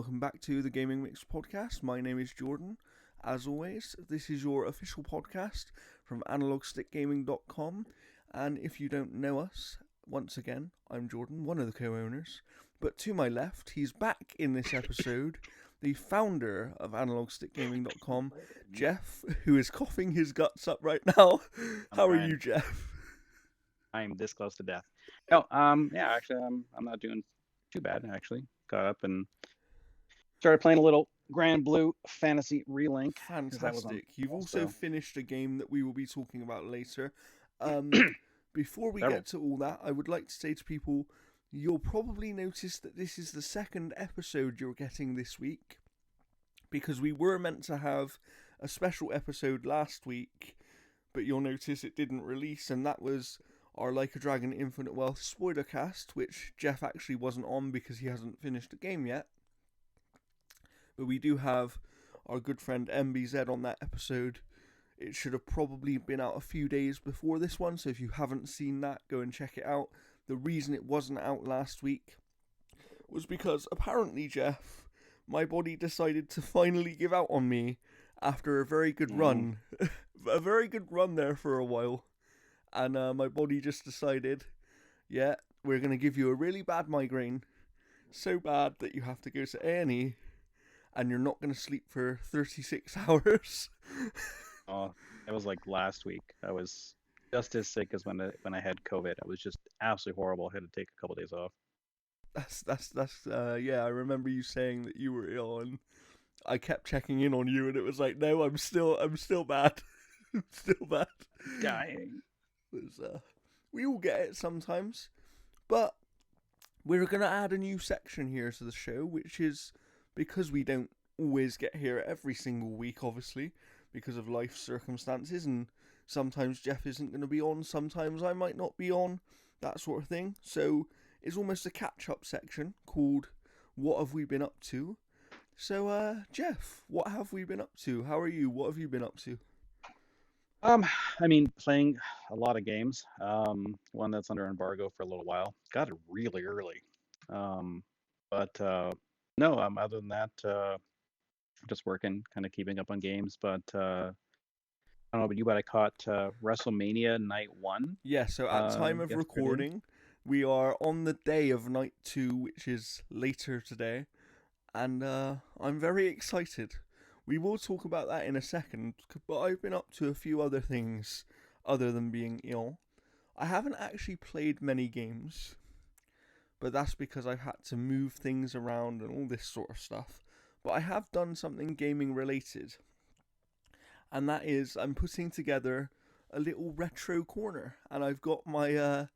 welcome back to the Gaming Mix podcast. My name is Jordan. As always, this is your official podcast from analogstickgaming.com, and if you don't know us, once again, I'm Jordan, one of the co-owners, but to my left, he's back in this episode, the founder of analogstickgaming.com, Jeff, who is coughing his guts up right now. How are you, Jeff? I'm this close to death. No, actually, I'm not doing too bad, actually. Got up and started playing a little Granblue Fantasy Relink. Fantastic. You've also finished a game that we will be talking about later. Before we get to all that, I would like to say to people, you'll probably notice that this is the second episode you're getting this week, because we were meant to have a special episode last week, but you'll notice it didn't release, and that was our Like a Dragon Infinite Wealth spoilercast, which Jeff actually wasn't on because he hasn't finished the game yet. But we do have our good friend MBZ on that episode. It should have probably been out a few days before this one, so if you haven't seen that, go and check it out. The reason it wasn't out last week was because apparently, Jeff, my body decided to finally give out on me after a very good run. A very good run there for a while. And my body just decided, yeah, we're going to give you a really bad migraine. So bad that you have to go to A&E. And you're not going to sleep for 36 hours. Oh, it was like last week. I was just as sick as when I had COVID. I was just absolutely horrible. I had to take a couple days off. Yeah, I remember you saying that you were ill, and I kept checking in on you, and it was like, no, I'm still bad. I'm still bad. Dying. We all get it sometimes. But we're going to add a new section here to the show, which is, because we don't always get here every single week, obviously, because of life circumstances, and sometimes Jeff isn't going to be on, sometimes I might not be on, that sort of thing. So it's almost a catch-up section called What Have We Been Up To? So, Jeff, what have we been up to? How are you? What have you been up to? Playing a lot of games. One that's under embargo for a little while. Got it really early. No, other than that, just working, kind of keeping up on games. But I don't know about you, but I caught WrestleMania Night 1. Yeah, so at time of recording, we are on the day of Night 2, which is later today. And I'm very excited. We will talk about that in a second, but I've been up to a few other things other than being ill. I haven't actually played many games, but that's because I've had to move things around and all this sort of stuff. But I have done something gaming related, and that is I'm putting together a little retro corner, and I've got my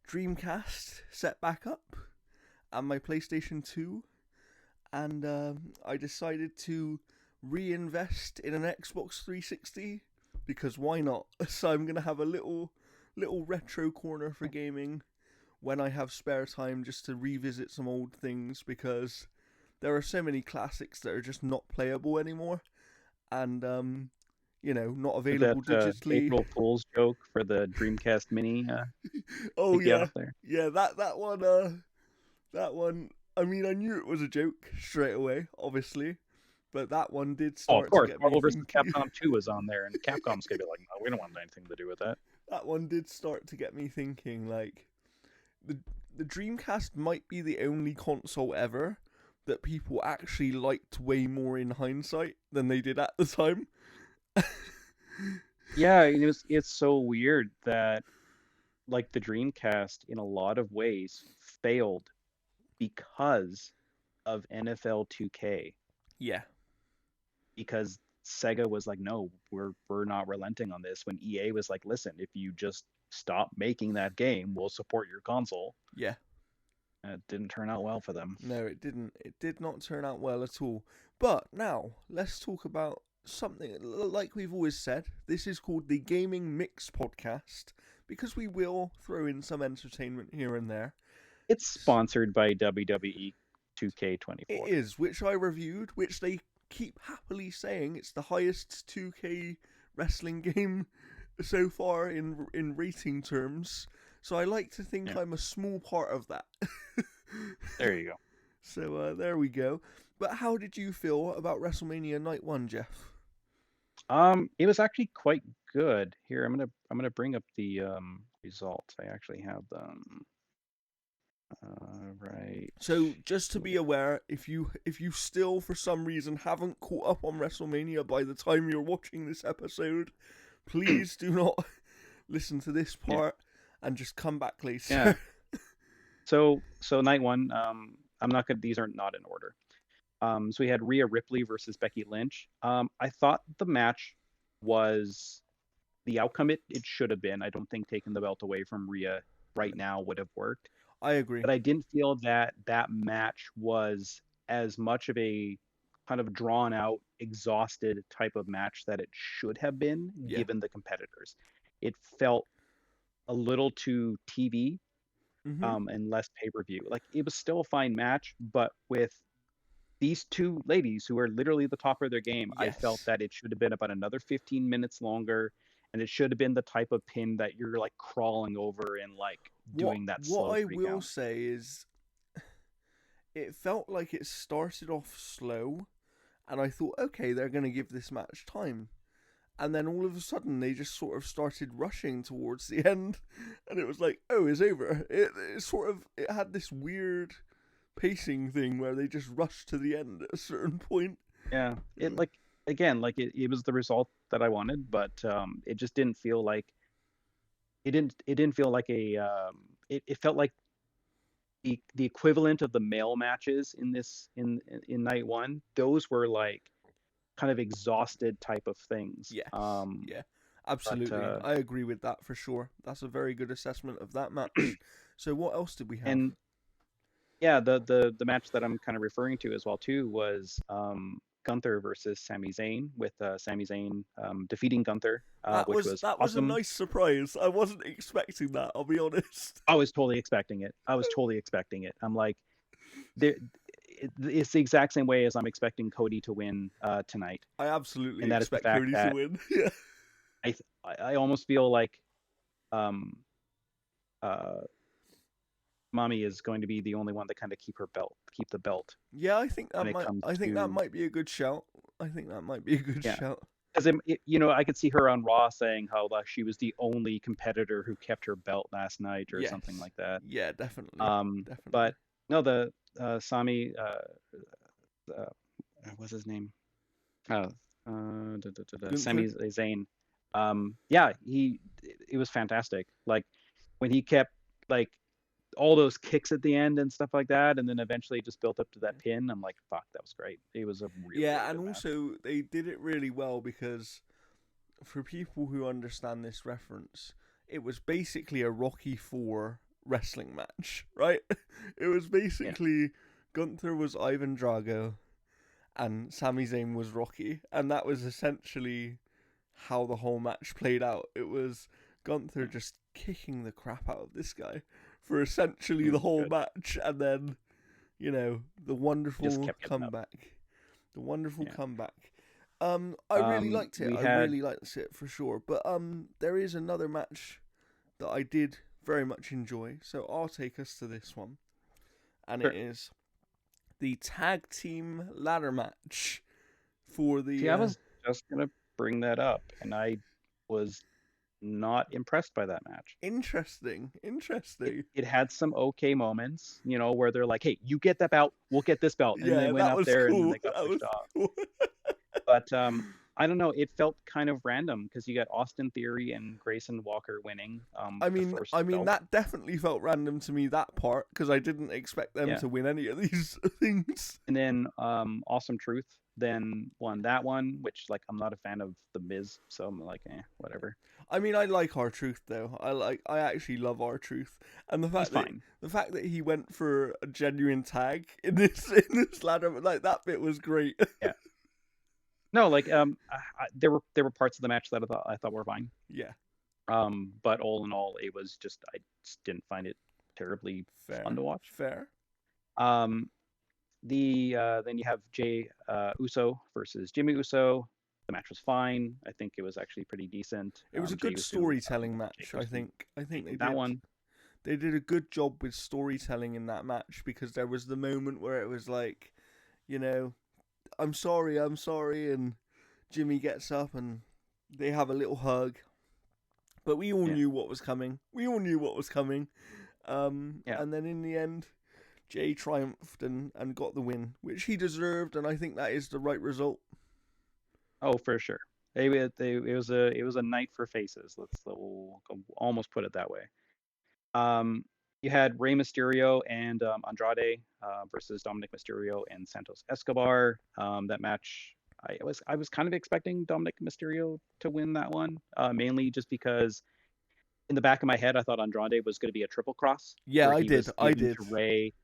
Dreamcast set back up and my PlayStation 2, and I decided to reinvest in an Xbox 360 because why not? So I'm going to have a little retro corner for gaming when I have spare time, just to revisit some old things, because there are so many classics that are just not playable anymore, and not available digitally. April Fool's joke for the Dreamcast Mini. Oh yeah, yeah, that one. I mean, I knew it was a joke straight away, obviously, but that one did start to get me Marvel vs. Capcom 2 was on there, and Capcom's gonna be like, no, we don't want anything to do with that. That one did start to get me thinking, like, the Dreamcast might be the only console ever that people actually liked way more in hindsight than they did at the time. Yeah, it's so weird that, like, the Dreamcast in a lot of ways failed because of NFL 2K. Yeah. Because Sega was like, no, we're not relenting on this. When EA was like, listen, if you just stop making that game, we'll support your console. Yeah. And it didn't turn out well for them. No, it didn't. It did not turn out well at all. But now, let's talk about something like we've always said. This is called the Gaming Mix Podcast, because we will throw in some entertainment here and there. It's sponsored by WWE 2K24. It is, which I reviewed, which they keep happily saying it's the highest 2K wrestling game so far in rating terms. So I like to think I'm a small part of that. There you go. So there we go. But how did you feel about WrestleMania Night 1, Jeff? It was actually quite good. Here, I'm gonna bring up the results. I actually have them right. So just to be aware, if you still for some reason haven't caught up on WrestleMania by the time you're watching this episode, please do not listen to this part and just come back later. Yeah. So night one, I'm not gonna. These are not in order. So we had Rhea Ripley versus Becky Lynch. I thought the match was the outcome it should have been. I don't think taking the belt away from Rhea right now would have worked. I agree. But I didn't feel that match was as much of a kind of drawn out, exhausted type of match that it should have been, given the competitors. It felt a little too TV, and less pay-per-view. Like, it was still a fine match, but with these two ladies who are literally the top of their game, I felt that it should have been about another 15 minutes longer, and it should have been the type of pin that you're like crawling over and like doing that slow What I three will count. say is, it felt like it started off slow, and I thought, okay, they're going to give this match time. And then all of a sudden, they just sort of started rushing towards the end, and it was like, oh, it's over. It had this weird pacing thing where they just rushed to the end at a certain point. Yeah, it like again, like it was the result that I wanted, but it just didn't feel like it didn't feel like a it felt like the equivalent of the male matches in this in night one. Those were like kind of exhausted type of things. Yes. Yeah, absolutely. But, I agree with that for sure. That's a very good assessment of that match. So what else did we have? And yeah, the match that I'm kind of referring to as well too was Gunther versus Sami Zayn, with Sami Zayn defeating Gunther, which was that was awesome. a nice surprise. I wasn't expecting that, I'll be honest. I was totally expecting it. I'm like, it's the exact same way as I'm expecting Cody to win tonight. I absolutely and that expect Cody to win. Yeah. I almost feel like Mommy is going to be the only one to kind of keep the belt. Yeah, I think that might be a good shout. Shout. Because I could see her on Raw saying how she was the only competitor who kept her belt last night, or something like that. Yeah, definitely. But no, the Sami, what's his name? Sami Zayn. Yeah, it was fantastic. Like, when he kept like all those kicks at the end and stuff like that, and then eventually just built up to that pin. I'm like, fuck, that was great. It was a really and good also match. they did it really well, because for people who understand this reference, it was basically a Rocky IV wrestling match, right? It was basically Gunther was Ivan Drago and Sami Zayn was Rocky, and that was essentially how the whole match played out. It was Gunther just kicking the crap out of this guy for essentially the whole match, and then, the wonderful comeback. The wonderful comeback. I really liked it. I really liked it for sure. But there is another match that I did very much enjoy, so I'll take us to this one. And it is the tag team ladder match for the... See, I was just going to bring that up, and I was not impressed by that match. Interesting. It had some okay moments, where they're like, hey, you get that belt, we'll get this belt. And they went up there and they got pushed off. Cool. But I don't know, it felt kind of random, because you got Austin Theory and Grayson Walker winning. I mean, that definitely felt random to me, that part, because I didn't expect them to win any of these things. And then Awesome Truth then won that one, which, like, I'm not a fan of The Miz, so I'm like, whatever. I mean, I like R-Truth though. I actually love R-Truth, and the fact that he went for a genuine tag in this ladder, like, that bit was great. Yeah. No, like, there were parts of the match that I thought were fine. Yeah. But all in all, I just didn't find it terribly fun to watch. Fair. Then you have Jey Uso versus Jimmy Uso. The match was fine. I think it was actually pretty decent. It was a good storytelling match. I think they did that one. They did a good job with storytelling in that match, because there was the moment where it was like, you know, I'm sorry, and Jimmy gets up and they have a little hug. But we all knew what was coming. And then in the end, Jay triumphed and got the win, which he deserved, and I think that is the right result. Oh, for sure. It was a night for faces. We'll almost put it that way. You had Rey Mysterio and Andrade versus Dominic Mysterio and Santos Escobar. That match, I was kind of expecting Dominic Mysterio to win that one, mainly just because in the back of my head I thought Andrade was going to be a triple cross. Yeah, where I he did. was giving to Rey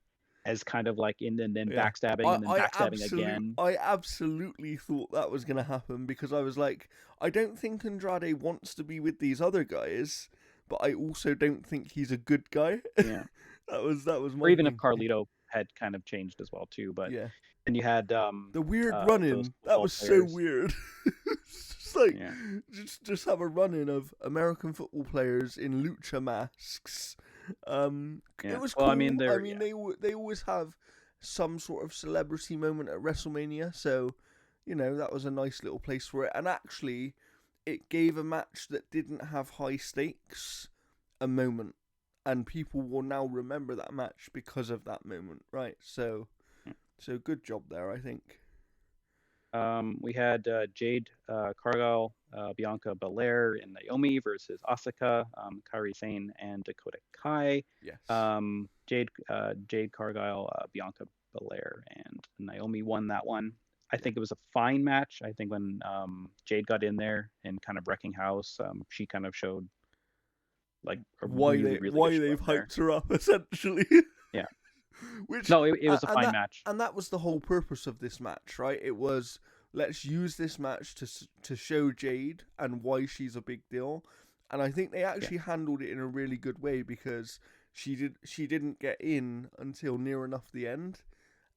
as kind of like and then backstabbing and then backstabbing again. I absolutely thought that was going to happen because I was like, I don't think Andrade wants to be with these other guys, but I also don't think he's a good guy. Yeah. that was my Or even thing. if Carlito had kind of changed as well too, but yeah. And you had the weird run-in. That was players. so weird. It's just like just have a run-in of American football players in lucha masks. It was cool. I mean, they always have some sort of celebrity moment at WrestleMania, so that was a nice little place for it. And actually, it gave a match that didn't have high stakes a moment, and people will now remember that match because of that moment, right? So good job there, I think. We had Jade Cargill, Bianca Belair, and Naomi versus Asuka, Kairi Sane, and Dakota Kai. Yes. Jade Cargill, Bianca Belair, and Naomi won that one. I think it was a fine match. I think when Jade got in there and kind of wrecking house, she kind of showed like why they've hyped her up essentially. Yeah. Which it was a fine match, and that was the whole purpose of this match, right? It was, let's use this match to show Jade and why she's a big deal, and I think they actually handled it in a really good way because she didn't get in until near enough the end,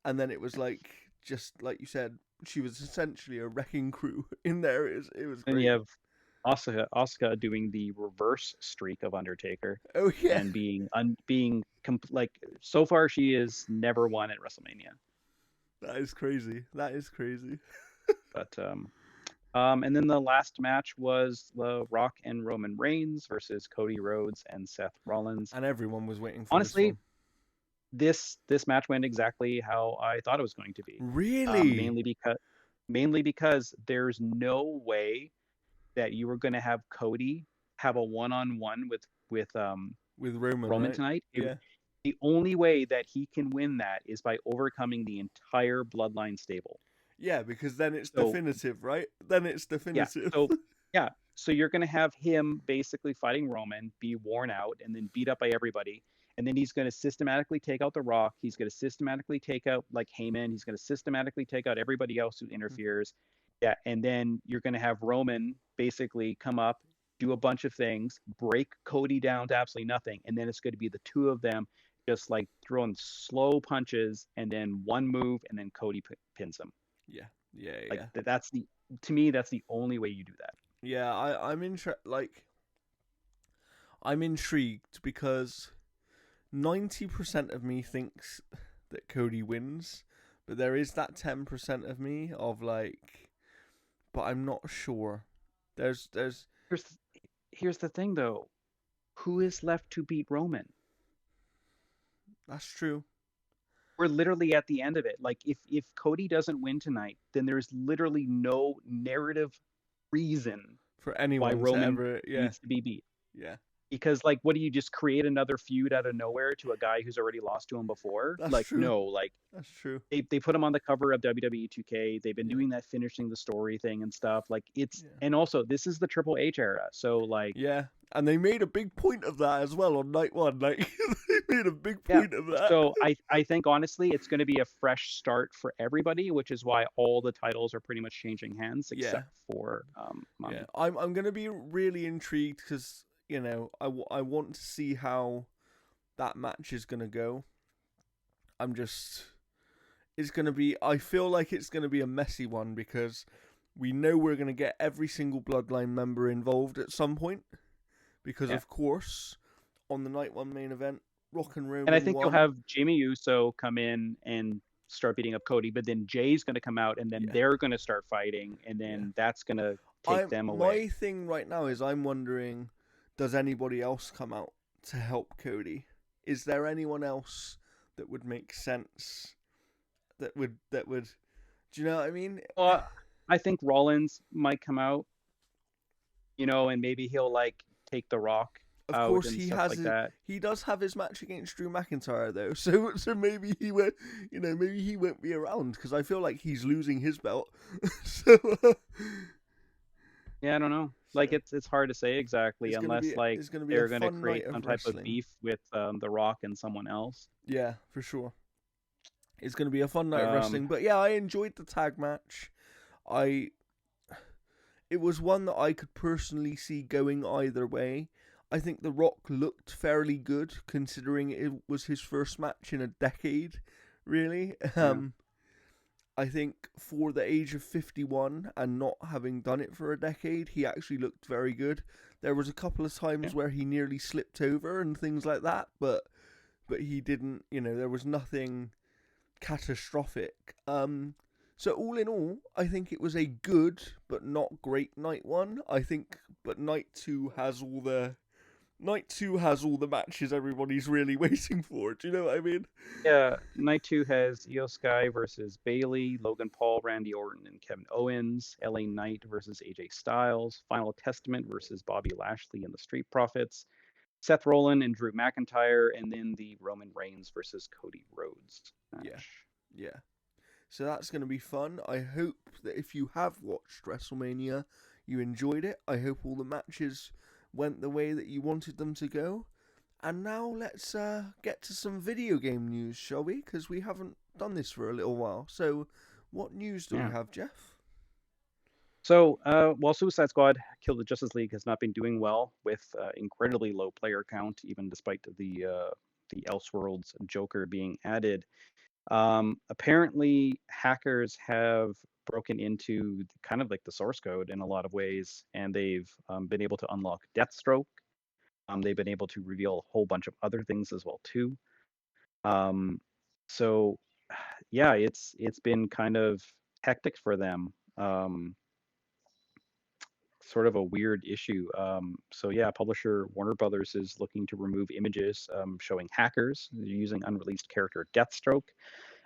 and then it was like, just like you said, she was essentially a wrecking crew in there. It was great. And you have Asuka doing the reverse streak of Undertaker. Oh yeah, and being like, so far she has never won at WrestleMania. That is crazy. But and then the last match was The Rock and Roman Reigns versus Cody Rhodes and Seth Rollins. And everyone was waiting for honestly this match went exactly how I thought it was going to be. Really? Mainly because there's no way that you were going to have Cody have a one-on-one with Roman right? tonight. Yeah. The only way that he can win that is by overcoming the entire Bloodline stable. Yeah, because then it's definitive, right? Then it's definitive. So you're going to have him basically fighting Roman, be worn out, and then beat up by everybody. And then he's going to systematically take out The Rock. He's going to systematically take out like Heyman. He's going to systematically take out everybody else who interferes. Yeah, and then you're going to have Roman basically come up, do a bunch of things, break Cody down to absolutely nothing, and then it's going to be the two of them just like throwing slow punches, and then one move, and then Cody pins him. Yeah. That's to me that's the only way you do that. Yeah, I'm intrigued because 90% of me thinks that Cody wins, but there is that 10% of me of like, but I'm not sure. Here's the thing though, who is left to beat Roman? That's true. We're literally at the end of it. Like if Cody doesn't win tonight, then there's literally no narrative reason for anyone why Roman needs to be beat. Yeah. Because like, what do you just create another feud out of nowhere to a guy who's already lost to him before? That's true. No, like that's true. They put him on the cover of WWE 2K. They've been doing that finishing the story thing and stuff. Like and also this is the Triple H era. So like and they made a big point of that as well on night one. Like they made a big point of that. So I think honestly it's going to be a fresh start for everybody, which is why all the titles are pretty much changing hands except for Mommy. Yeah, I'm going to be really intrigued because I want to see how that match is going to go. It's going to be, I feel like it's going to be a messy one because we know we're going to get every single Bloodline member involved at some point because of course on the night one main event, Rock and Roman and I think you'll have Jimmy Uso come in and start beating up Cody, but then Jay's going to come out, and then they're going to start fighting, and then that's going to take them away. My thing right now is I'm wondering, does anybody else come out to help Cody? Is there anyone else that would make sense? That would do you know what I mean? Well, I think Rollins might come out, and maybe he'll like take The Rock of out course and he stuff has like that. He does have his match against Drew McIntyre though, so maybe he won't, maybe he won't be around because I feel like he's losing his belt. So yeah, I don't know. Like it's hard to say exactly unless they're going to create some type of beef with The Rock and someone else. Yeah, for sure. It's going to be a fun night of wrestling. But yeah, I enjoyed the tag match. It was one that I could personally see going either way. I think The Rock looked fairly good considering it was his first match in a decade, really. I think for the age of 51 and not having done it for a decade, he actually looked very good. There was a couple of times where he nearly slipped over and things like that, but he didn't, there was nothing catastrophic. So all in all, I think it was a good but not great night one. But night two has all the matches everybody's really waiting for. Do you know what I mean? Yeah, night two has Io Sky versus Bayley, Logan Paul, Randy Orton, and Kevin Owens, LA Knight versus AJ Styles, Final Testament versus Bobby Lashley and the Street Profits, Seth Rollins and Drew McIntyre, and then the Roman Reigns versus Cody Rhodes match. Yeah. So that's going to be fun. I hope that if you have watched WrestleMania, you enjoyed it. I hope all the matches went the way that you wanted them to go. And now let's get to some video game news, shall we? Because we haven't done this for a little while. So what news do we have, Jeff? So, while Suicide Squad Kill the Justice League has not been doing well with incredibly low player count, even despite the Elseworlds Joker being added, apparently hackers have broken into kind of like the source code in a lot of ways, and they've been able to unlock Deathstroke. They've been able to reveal a whole bunch of other things as well too. So yeah, it's been kind of hectic for them. Sort of a weird issue. So yeah, publisher Warner Brothers is looking to remove images showing hackers using unreleased character Deathstroke,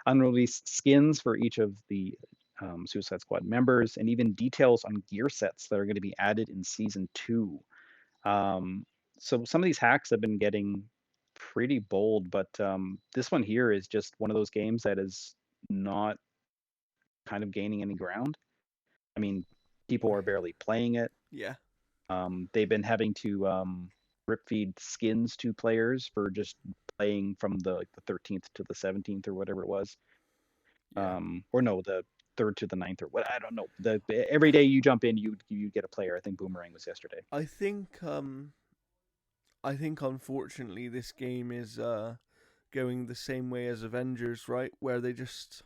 unreleased skins for each of the Suicide Squad members, and even details on gear sets that are going to be added in season 2. So some of these hacks have been getting pretty bold, but this one here is just one of those games that is not kind of gaining any ground. I mean, people are barely playing it. Yeah. They've been having to rip feed skins to players for just playing from the 13th to the 17th or whatever it was. Yeah. Or no, the 3rd to the 9th or what, I don't know. Every day you jump in, you get a player. I think Boomerang was yesterday. I think unfortunately this game is going the same way as Avengers, right? Where they just...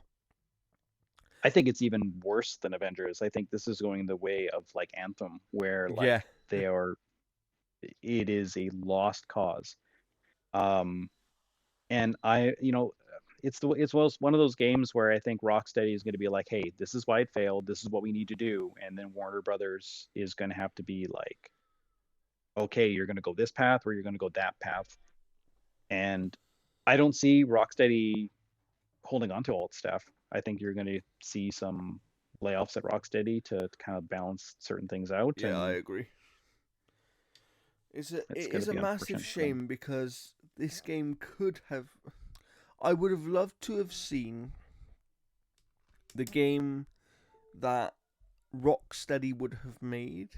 I think it's even worse than Avengers. I think this is going the way of like Anthem, where like it is a lost cause. And it's one of those games where I think Rocksteady is going to be like, hey, this is why it failed. This is what we need to do. And then Warner Brothers is going to have to be like, okay, you're going to go this path or you're going to go that path. And I don't see Rocksteady holding on to all its stuff. I think you're going to see some layoffs at Rocksteady to kind of balance certain things out. Yeah, I agree. It is a massive shame because this game could have... I would have loved to have seen the game that Rocksteady would have made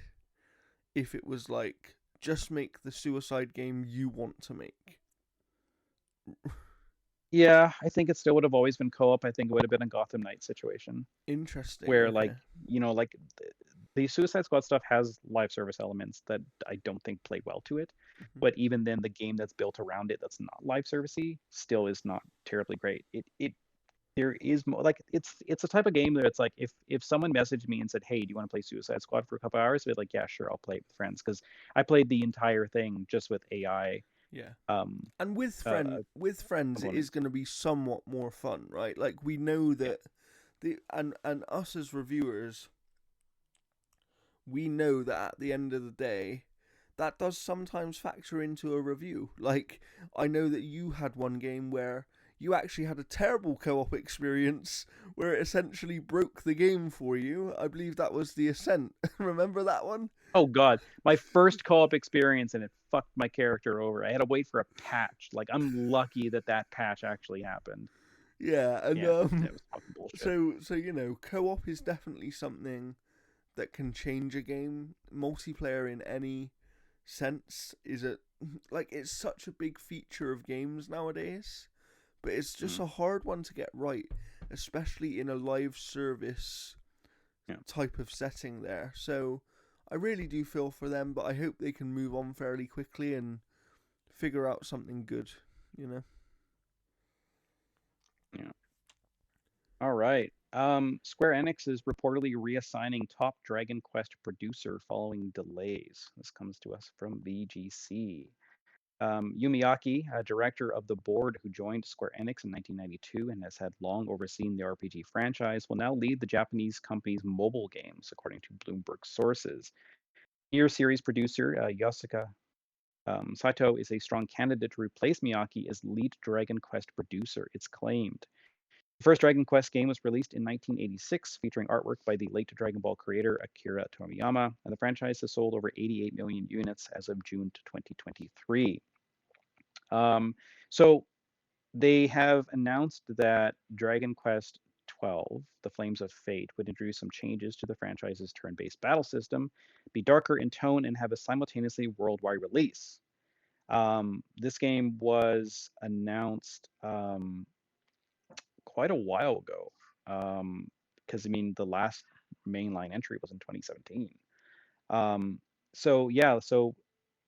if it was like, just make the Suicide game you want to make. Yeah, I think it still would have always been co-op. I think it would have been a Gotham Knight situation. Interesting. Where like the Suicide Squad stuff has live service elements that I don't think play well to it. Mm-hmm. But even then, the game that's built around it that's not live servicey still is not terribly great. There is more like it's a type of game that it's like if someone messaged me and said, hey, do you want to play Suicide Squad for a couple hours? I'd be like, yeah, sure, I'll play it with friends, because I played the entire thing just with AI Yeah. Um, And uh, with friends, it component. is going to be somewhat more fun, right? Like we know Yeah. that and us as reviewers, we know that at the end of the day, that does sometimes factor into a review. Like I know that you had one game where you actually had a terrible co-op experience where it essentially broke the game for you. I believe that was the Ascent. Remember that one? Oh God, my first co-op experience and it fucked my character over. I had to wait for a patch. Like I'm lucky that that patch actually happened. Yeah, and Yeah, it was fucking bullshit. so you know, co-op is definitely something that can change a game. Multiplayer in any sense is a like it's such a big feature of games nowadays, but it's just Mm, a hard one to get right, especially in a live service yeah, type of setting there. So I really do feel for them, but I hope they can move on fairly quickly and figure out something good, you know. yeah. All right. Square Enix is reportedly reassigning top Dragon Quest producer following delays. This comes to us from VGC. Yumiaki, a director of the board who joined Square Enix in 1992 and has had long overseen the RPG franchise, will now lead the Japanese company's mobile games, according to Bloomberg sources. Year series producer Yasuka Saito is a strong candidate to replace Miyake as lead Dragon Quest producer, it's claimed. The first Dragon Quest game was released in 1986, featuring artwork by the late Dragon Ball creator Akira Toriyama, and the franchise has sold over 88 million units as of June 2023. Um, so they have announced that Dragon Quest 12, The Flames of Fate, would introduce some changes to the franchise's turn based battle system, be darker in tone, and have a simultaneously worldwide release. This game was announced quite a while ago. Because I mean, the last mainline entry was in 2017. Um, so yeah, so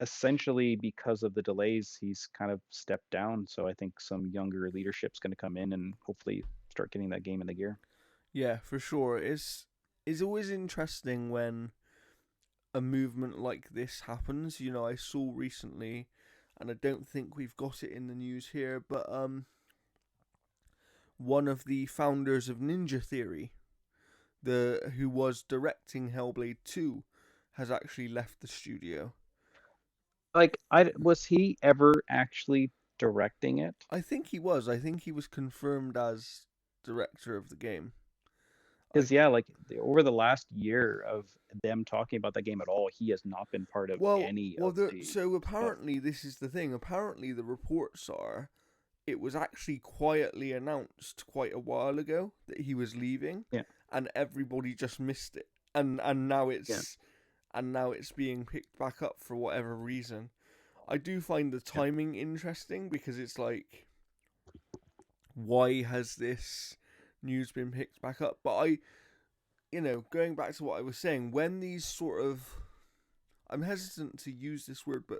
essentially because of the delays, he's kind of stepped down. So I think some younger leadership's going to come in and hopefully start getting that game in the gear. Yeah, for sure. It's always interesting when a movement like this happens. You know, I saw recently, and I don't think we've got it in the news here, but one of the founders of Ninja Theory, the who was directing Hellblade 2, has actually left the studio. Like, I was he ever actually directing it? I think he was. I think he was confirmed as director of the game. I Because yeah, like over the last year of them talking about that game at all, he has not been part of any of the so stuff. apparently this is the thing. Apparently the reports are it was actually quietly announced quite a while ago that he was leaving, Yeah, and everybody just missed it. yeah, And now it's being picked back up for whatever reason. I do find the yeah. timing interesting because it's like, why has this news been picked back up? But you know, going back to what I was saying, when these sort of, I'm hesitant to use this word, but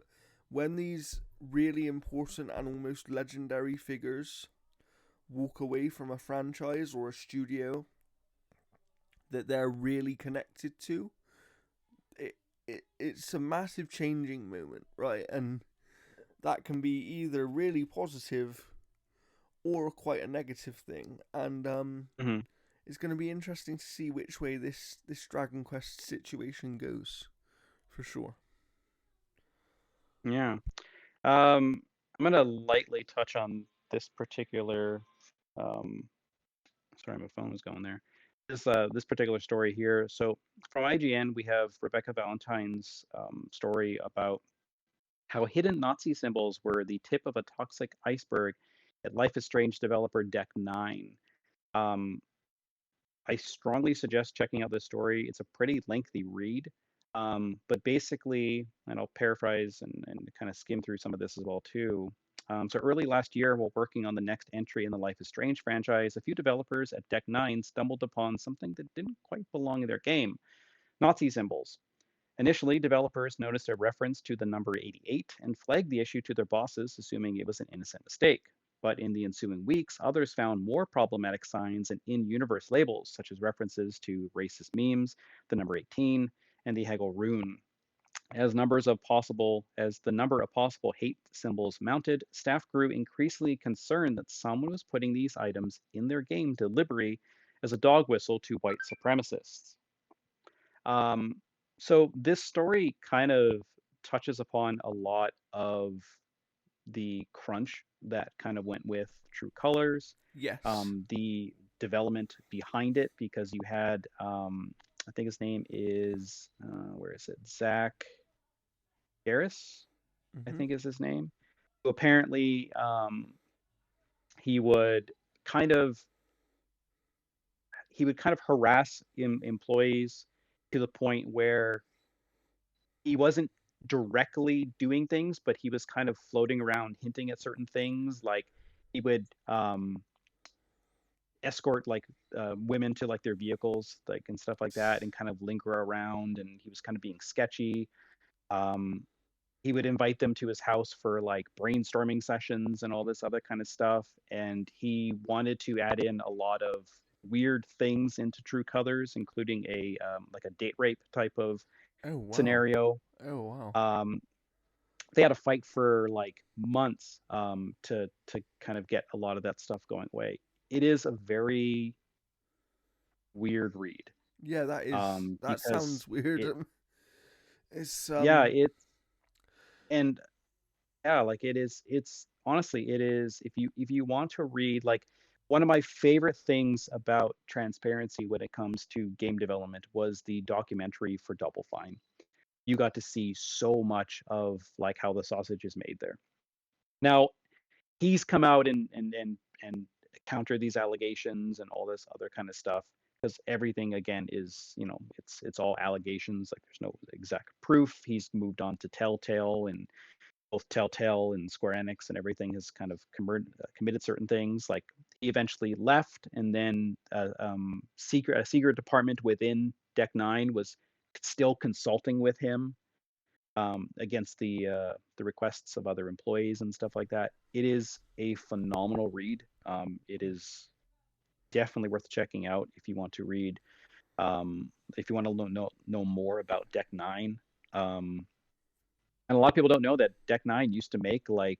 when these really important and almost legendary figures walk away from a franchise or a studio that they're really connected to, it's a massive changing moment, right? And that can be either really positive or quite a negative thing. And Hmm. it's going to be interesting to see which way this Dragon Quest situation goes, for sure. Yeah. I'm gonna lightly touch on this particular. Um, sorry, my phone was going there. This particular story here. So from IGN, we have Rebecca Valentine's story about how hidden Nazi symbols were the tip of a toxic iceberg at Life is Strange developer Deck 9. Um, I strongly suggest checking out this story. It's a pretty lengthy read. But basically, and I'll paraphrase and kind of skim through some of this as well too. So early last year, while working on the next entry in the Life is Strange franchise, a few developers at Deck 9 stumbled upon something that didn't quite belong in their game: Nazi symbols. Initially, developers noticed a reference to the number 88 and flagged the issue to their bosses, assuming it was an innocent mistake. But in the ensuing weeks, others found more problematic signs and in universe labels, such as references to racist memes, the number 18, and the Hegel rune. As the number of possible hate symbols mounted, staff grew increasingly concerned that someone was putting these items in their game deliberately as a dog whistle to white supremacists. Um, so this story kind of touches upon a lot of the crunch that kind of went with True Colors, Yes. the development behind it, because you had, I think his name is, where is it? Zach Garris, I Mm-hmm. think is his name. Who apparently he would kind of he would kind of harass employees to the point where he wasn't directly doing things, but he was kind of floating around hinting at certain things. Like he would escort like women to like their vehicles, like and stuff like that, and kind of linger around. And he was kind of being sketchy. Um, he would invite them to his house for like brainstorming sessions and all this other kind of stuff. And he wanted to add in a lot of weird things into True Colors, including a like a date rape type of Oh wow. scenario. Oh wow. Um, they had to fight for like months to kind of get a lot of that stuff going away. It is a very weird read Yeah, that because sounds weird. it It's yeah it's and yeah like it's honestly it is if you want to read like one of my favorite things about transparency when it comes to game development was the documentary for Double Fine. You got to see so much of like how the sausage is made there. Now he's come out and countered these allegations and all this other kind of stuff, because everything again is, you know, it's all allegations, like there's no exact proof. He's moved on to Telltale, and both Telltale and Square Enix and everything has kind of committed certain things. Like he eventually left, and then a secret department within Deck Nine was still consulting with him against the requests of other employees and stuff like that. It is a phenomenal read. It is definitely worth checking out if you want to read. If you want to know more about Deck Nine. And a lot of people don't know that Deck Nine used to make like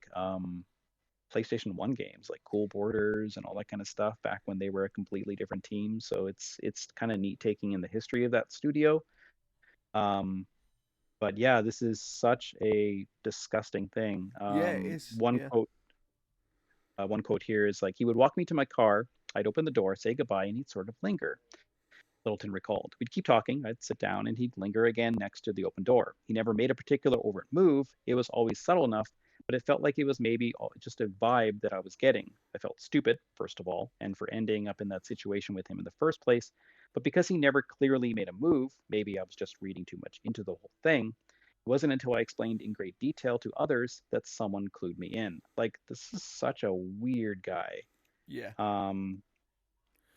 PlayStation One games, like Cool Borders and all that kind of stuff, back when they were a completely different team. So it's kind of neat taking in the history of that studio. Um, but yeah, this is such a disgusting thing. yeah, it is. Yeah. One quote here is like, he would walk me to my car. I'd open the door, say goodbye, and he'd sort of linger. Littleton recalled. We'd keep talking. I'd sit down, and he'd linger again next to the open door. He never made a particular overt move. It was always subtle enough, but it felt like it was maybe just a vibe that I was getting. I felt stupid, first of all, and for ending up in that situation with him in the first place. But because he never clearly made a move, maybe I was just reading too much into the whole thing. It wasn't until I explained in great detail to others that someone clued me in. Like, this is such a weird guy. Yeah. Um,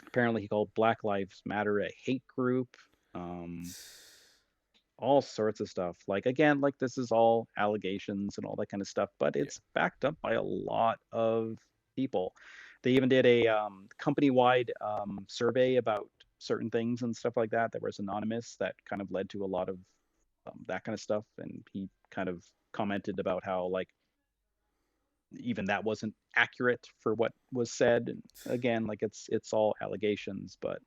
Apparently, he called Black Lives Matter a hate group. Um, all sorts of stuff. Like, again, like this is all allegations and all that kind of stuff, but Yeah. it's backed up by a lot of people. They even did a company-wide survey about certain things and stuff like that was anonymous, that kind of led to a lot of that kind of stuff. And he kind of commented about how like even that wasn't accurate for what was said. And again, like it's all allegations, but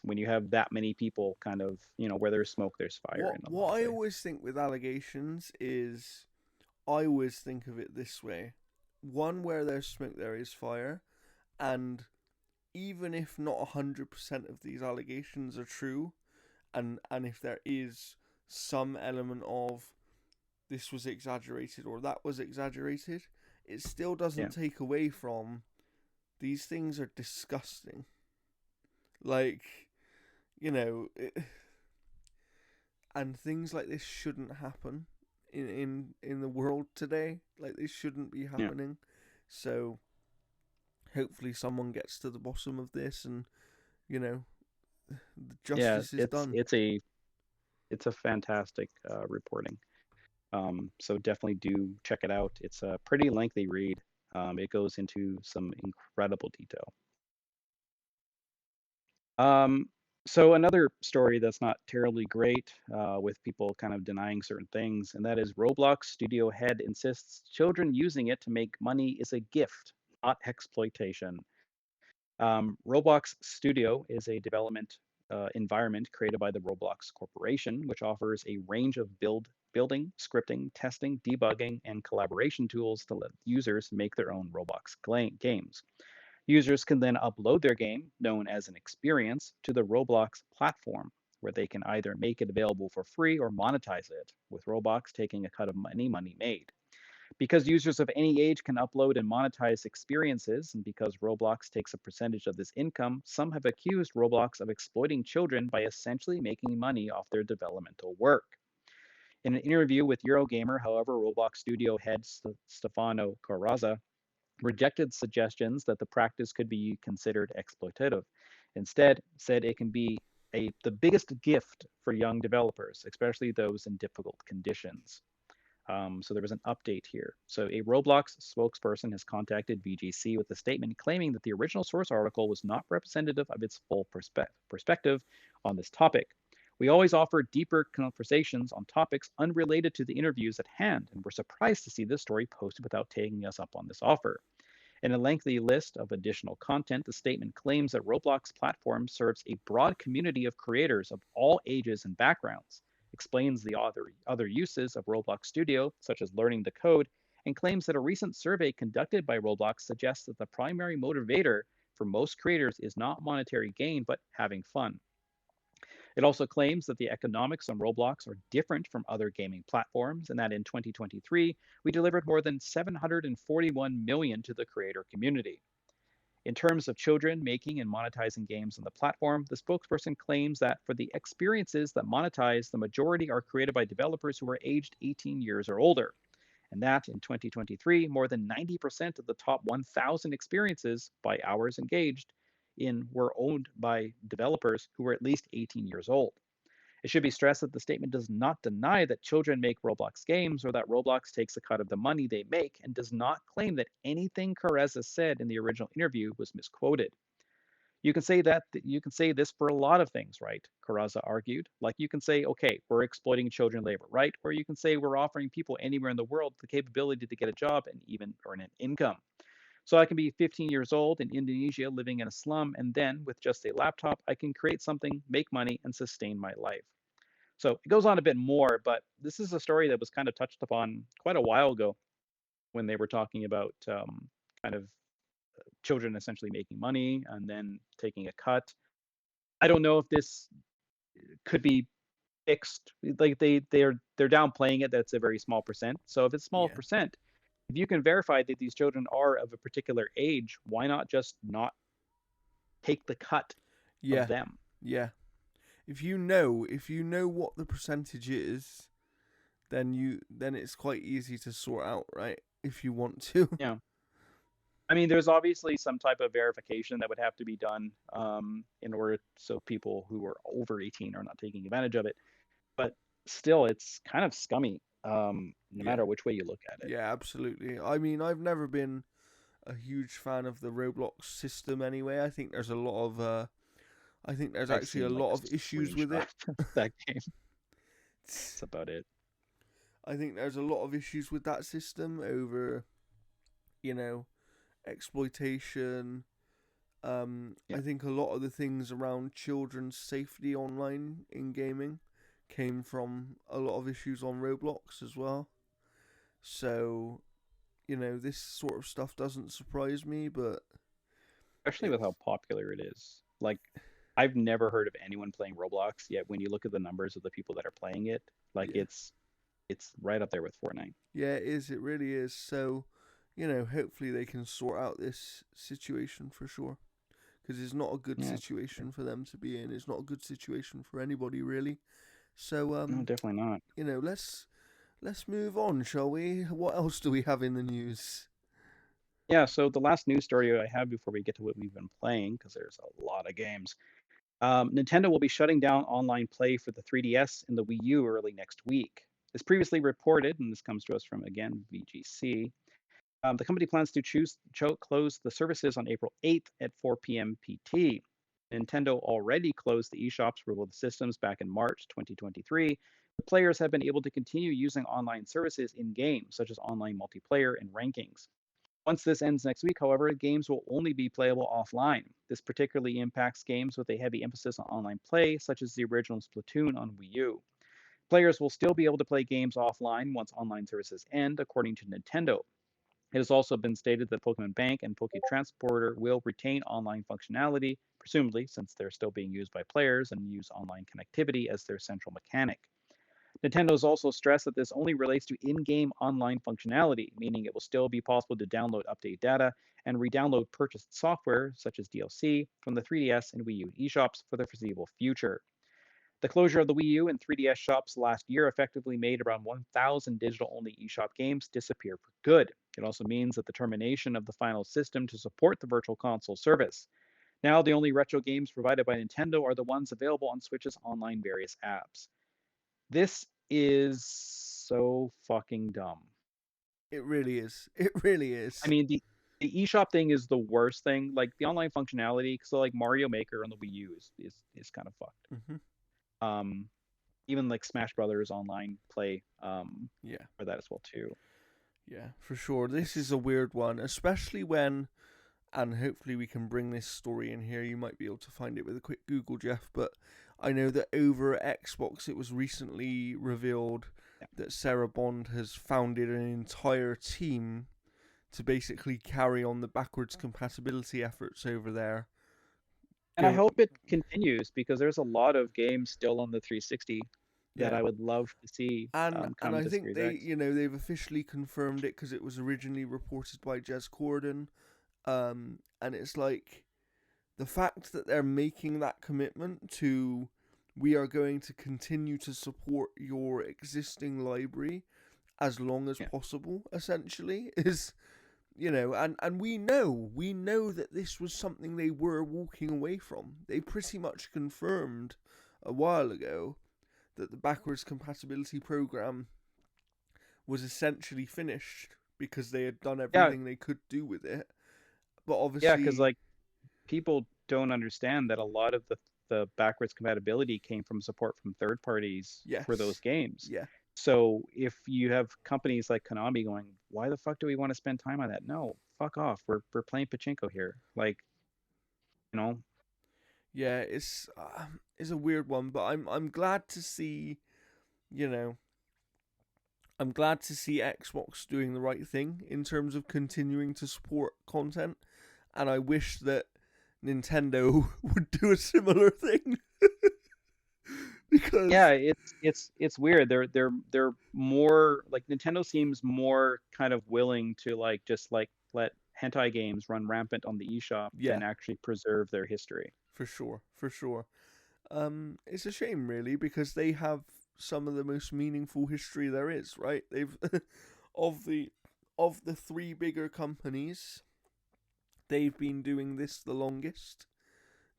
when you have that many people kind of, you know, where there's smoke there's fire in a lot What of I ways. always think with allegations is, I always think of it this way: one, where there's smoke, there is fire, and even if not 100% of these allegations are true, and if there is some element of this was exaggerated or that was exaggerated, it still Yeah, doesn't take away from these things are disgusting. Like, you know, and things like this shouldn't happen in the world today. Like, this shouldn't be yeah, happening. So hopefully someone gets to the bottom of this, and you know, the yeah. justice is done. It's a fantastic reporting. So definitely do check it out. It's a pretty lengthy read. It goes into some incredible detail. Um, So another story that's not terribly great, with people kind of denying certain things, and that is Roblox studio head insists children using it to make money is a gift, not exploitation. Roblox Studio is a development environment created by the Roblox Corporation, which offers a range of building, scripting, testing, debugging, and collaboration tools to let users make their own Roblox games. Users can then upload their game, known as an experience, to the Roblox platform, where they can either make it available for free or monetize it, with Roblox taking a cut of any money made. Because users of any age can upload and monetize experiences, and because Roblox takes a percentage of this income, some have accused Roblox of exploiting children by essentially making money off their developmental work. In an interview with Eurogamer, however, Roblox studio head Stefano Carrazza rejected suggestions that the practice could be considered exploitative. Instead, said it can be the biggest gift for young developers, especially those in difficult conditions. So there was an update here. So a Roblox spokesperson has contacted VGC with a statement claiming that the original source article was not representative of its full perspective on this topic. We always offer deeper conversations on topics unrelated to the interviews at hand, and we're surprised to see this story posted without taking us up on this offer. In a lengthy list of additional content, the statement claims that Roblox platform serves a broad community of creators of all ages and backgrounds, explains the other uses of Roblox Studio, such as learning the code, and claims that a recent survey conducted by Roblox suggests that the primary motivator for most creators is not monetary gain, but having fun. It also claims that the economics on Roblox are different from other gaming platforms, and that in 2023, we delivered more than 741 million to the creator community. In terms of children making and monetizing games on the platform, the spokesperson claims that for the experiences that monetize, the majority are created by developers who are aged 18 years or older. And that in 2023, more than 90% of the top 1,000 experiences by hours engaged in were owned by developers who were at least 18 years old. It should be stressed that the statement does not deny that children make Roblox games or that Roblox takes a cut of the money they make, and does not claim that anything Careza said in the original interview was misquoted. You can say this for a lot of things, right? Careza argued. Like you can say, okay, we're exploiting children labor, right? Or you can say we're offering people anywhere in the world the capability to get a job and even earn an income. So I can be 15 years old in Indonesia living in a slum, and then with just a laptop, I can create something, make money, and sustain my life. So it goes on a bit more, but this is a story that was kind of touched upon quite a while ago when they were talking about kind of children essentially making money and then taking a cut. I don't know if this could be fixed. Like they're downplaying it. That's a very small percent. So if it's small Yeah. percent, if you can verify that these children are of a particular age, why not just not take the cut of Yeah. them? Yeah. If you know what the percentage is, then it's quite easy to sort out, right? If you want to. Yeah. I mean, there's obviously some type of verification that would have to be done in order so people who are over 18 are not taking advantage of it. But still, it's kind of scummy, no Yeah. matter which way you look at it. Yeah, absolutely. I mean, I've never been a huge fan of the Roblox system anyway. I think there's I've actually a seen like lot a of issues with screenshot it. of that game. That's about it. I think there's a lot of issues with that system over, you know, exploitation. Yeah. I think a lot of the things around children's safety online in gaming came from a lot of issues on Roblox as well. So, this sort of stuff doesn't surprise me, but Especially with it's how popular it is. Like, I've never heard of anyone playing Roblox, yet when you look at the numbers of the people that are playing it, like yeah. it's right up there with Fortnite. Yeah, it is. It really is. So, hopefully they can sort out this situation for sure. Because it's not a good Yeah, situation for them to be in. It's not a good situation for anybody, really. So, no, definitely not. let's move on, shall we? What else do we have in the news? Yeah, so the last news story I have before we get to what we've been playing, because there's a lot of games. Nintendo will be shutting down online play for the 3DS and the Wii U early next week. As previously reported, and this comes to us from again VGC, the company plans to close the services on April 8th at 4 p.m. PT. Nintendo already closed the eShops for both systems back in March 2023. The players have been able to continue using online services in games, such as online multiplayer and rankings. Once this ends next week, however, games will only be playable offline. This particularly impacts games with a heavy emphasis on online play, such as the original Splatoon on Wii U. Players will still be able to play games offline once online services end, according to Nintendo. It has also been stated that Pokemon Bank and Poke Transporter will retain online functionality, presumably since they're still being used by players and use online connectivity as their central mechanic. Nintendo has also stressed that this only relates to in-game online functionality, meaning it will still be possible to download update data and re-download purchased software, such as DLC, from the 3DS and Wii U eShops for the foreseeable future. The closure of the Wii U and 3DS shops last year effectively made around 1,000 digital-only eShop games disappear for good. It also means that the termination of the final system to support the Virtual Console service. Now, the only retro games provided by Nintendo are the ones available on Switch's online various apps. This is so fucking dumb. It really is. It really is. I mean, the eShop thing is the worst thing. Like the online functionality, so like Mario Maker on the Wii U is kind of fucked. Mm-hmm. Even like Smash Brothers online play Yeah. for that as well too. Yeah, for sure. This is a weird one, especially when, and hopefully we can bring this story in here. You might be able to find it with a quick Google, Jeff, but I know that over at Xbox it was recently revealed that Sarah Bond has founded an entire team to basically carry on the backwards compatibility efforts over there. And I hope it continues because there's a lot of games still on the 360 that I would love to see and I to think Series they, X. they've officially confirmed it because it was originally reported by Jez Corden, and it's like the fact that they're making that commitment to, we are going to continue to support your existing library as long as possible, essentially, is, and we know that this was something they were walking away from. They pretty much confirmed a while ago that the backwards compatibility program was essentially finished because they had done everything they could do with it. But obviously, because like people don't understand that a lot of the backwards compatibility came from support from third parties for those games. Yeah. So if you have companies like Konami going, why the fuck do we want to spend time on that? No, fuck off. We're playing pachinko here. Like, Yeah, it's a weird one, but I'm glad to see, I'm glad to see Xbox doing the right thing in terms of continuing to support content, and I wish that Nintendo would do a similar thing. Because it's weird. They're more like, Nintendo seems more kind of willing to like just like let hentai games run rampant on the eShop than actually preserve their history. For sure. It's a shame, really, because they have some of the most meaningful history there is, right? They've of the three bigger companies, they've been doing this the longest.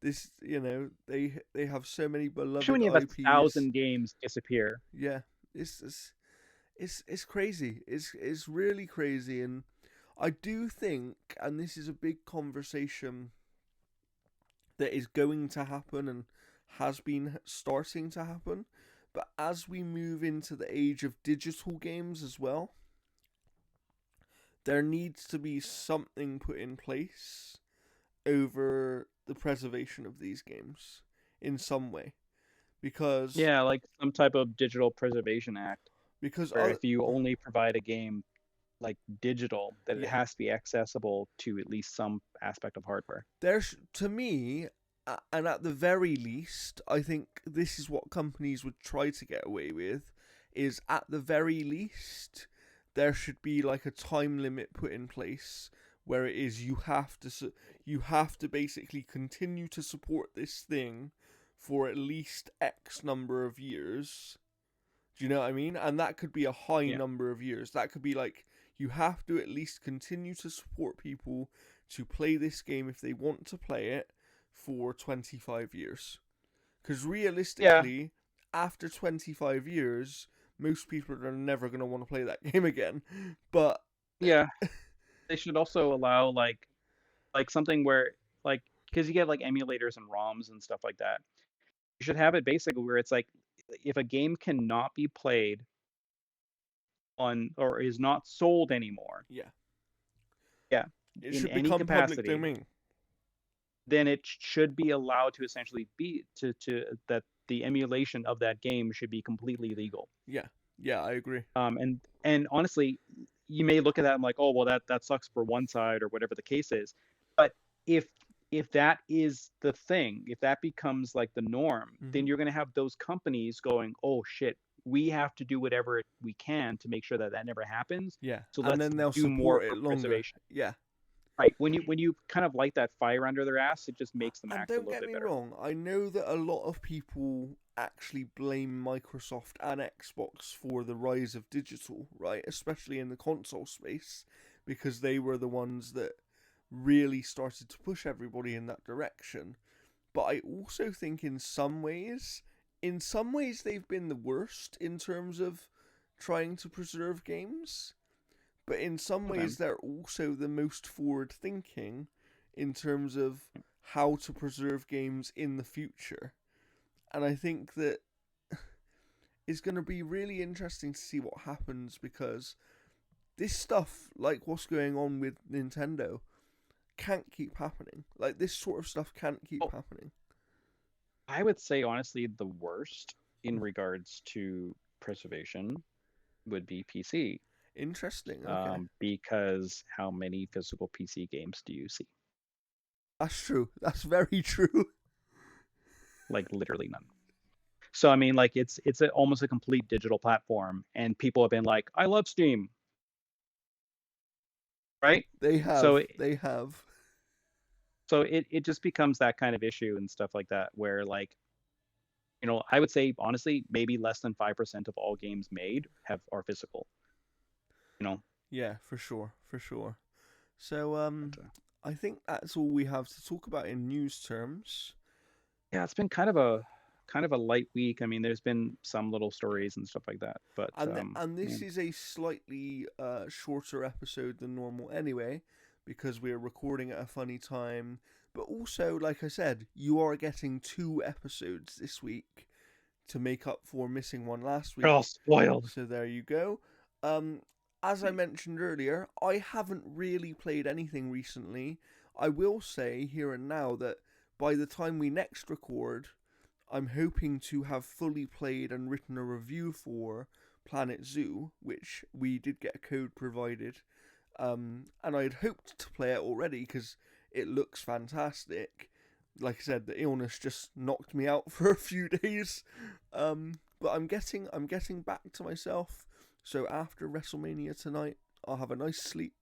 This, they have so many beloved How many of IPs. 1,000 games disappear? Yeah, it's crazy. It's really crazy, and I do think, and this is a big conversation that is going to happen and has been starting to happen, but as we move into the age of digital games as well, there needs to be something put in place over the preservation of these games in some way, because like some type of digital preservation act, because if you only provide a game like digital, that it has to be accessible to at least some aspect of hardware. There's, to me, and at the very least, I think this is what companies would try to get away with, is at the very least there should be like a time limit put in place where it is you have to basically continue to support this thing for at least X number of years. Do you know what I mean? And that could be a high number of years. That could be like, you have to at least continue to support people to play this game if they want to play it for 25 years. Because realistically, after 25 years, most people are never going to want to play that game again. But they should also allow like something where like because you get like emulators and ROMs and stuff like that. You should have it basically where it's like if a game cannot be played on or is not sold anymore, Yeah. yeah, It in should any become public capacity, domain. then it should be allowed to essentially be to that the emulation of that game should be completely legal. Yeah. Yeah, I agree. And honestly, you may look at that and like, oh well, that sucks for one side or whatever the case is. But if that is the thing, if that becomes like the norm, then you're going to have those companies going, oh shit, we have to do whatever we can to make sure that that never happens. Yeah. So And let's then they'll do more support for it longer. preservation. Yeah. Right. When you kind of light that fire under their ass, it just makes them And act a don't little get bit me better. wrong, I know that a lot of people actually blame Microsoft and Xbox for the rise of digital, right? Especially in the console space, because they were the ones that really started to push everybody in that direction. But I also think in some ways they've been the worst in terms of trying to preserve games. But in some ways they're also the most forward thinking in terms of how to preserve games in the future. And I think that it's going to be really interesting to see what happens, because this stuff, like what's going on with Nintendo, can't keep happening. Like, this sort of stuff can't keep happening. I would say, honestly, the worst in regards to preservation would be PC. Interesting, okay. Because how many physical PC games do you see? That's true. That's very true. Like, literally none. So, I mean, like, it's almost a complete digital platform, and people have been like, I love Steam. Right? They have. So it just becomes that kind of issue and stuff like that, where, like, you know, I would say, honestly, maybe less than 5% of all games made are physical. You know? Yeah, for sure. So, I think that's all we have to talk about in news terms. Yeah, it's been kind of a light week. I mean, there's been some little stories and stuff like that, but and this is a slightly shorter episode than normal anyway, because we're recording at a funny time. But also, like I said, you are getting 2 episodes this week to make up for missing one last week. Oh, spoiled. So there you go. As I mentioned earlier, I haven't really played anything recently. I will say here and now that by the time we next record, I'm hoping to have fully played and written a review for Planet Zoo, which we did get a code provided. And I'd hoped to play it already because it looks fantastic. Like I said, the illness just knocked me out for a few days. But I'm getting back to myself. So after WrestleMania tonight, I'll have a nice sleep,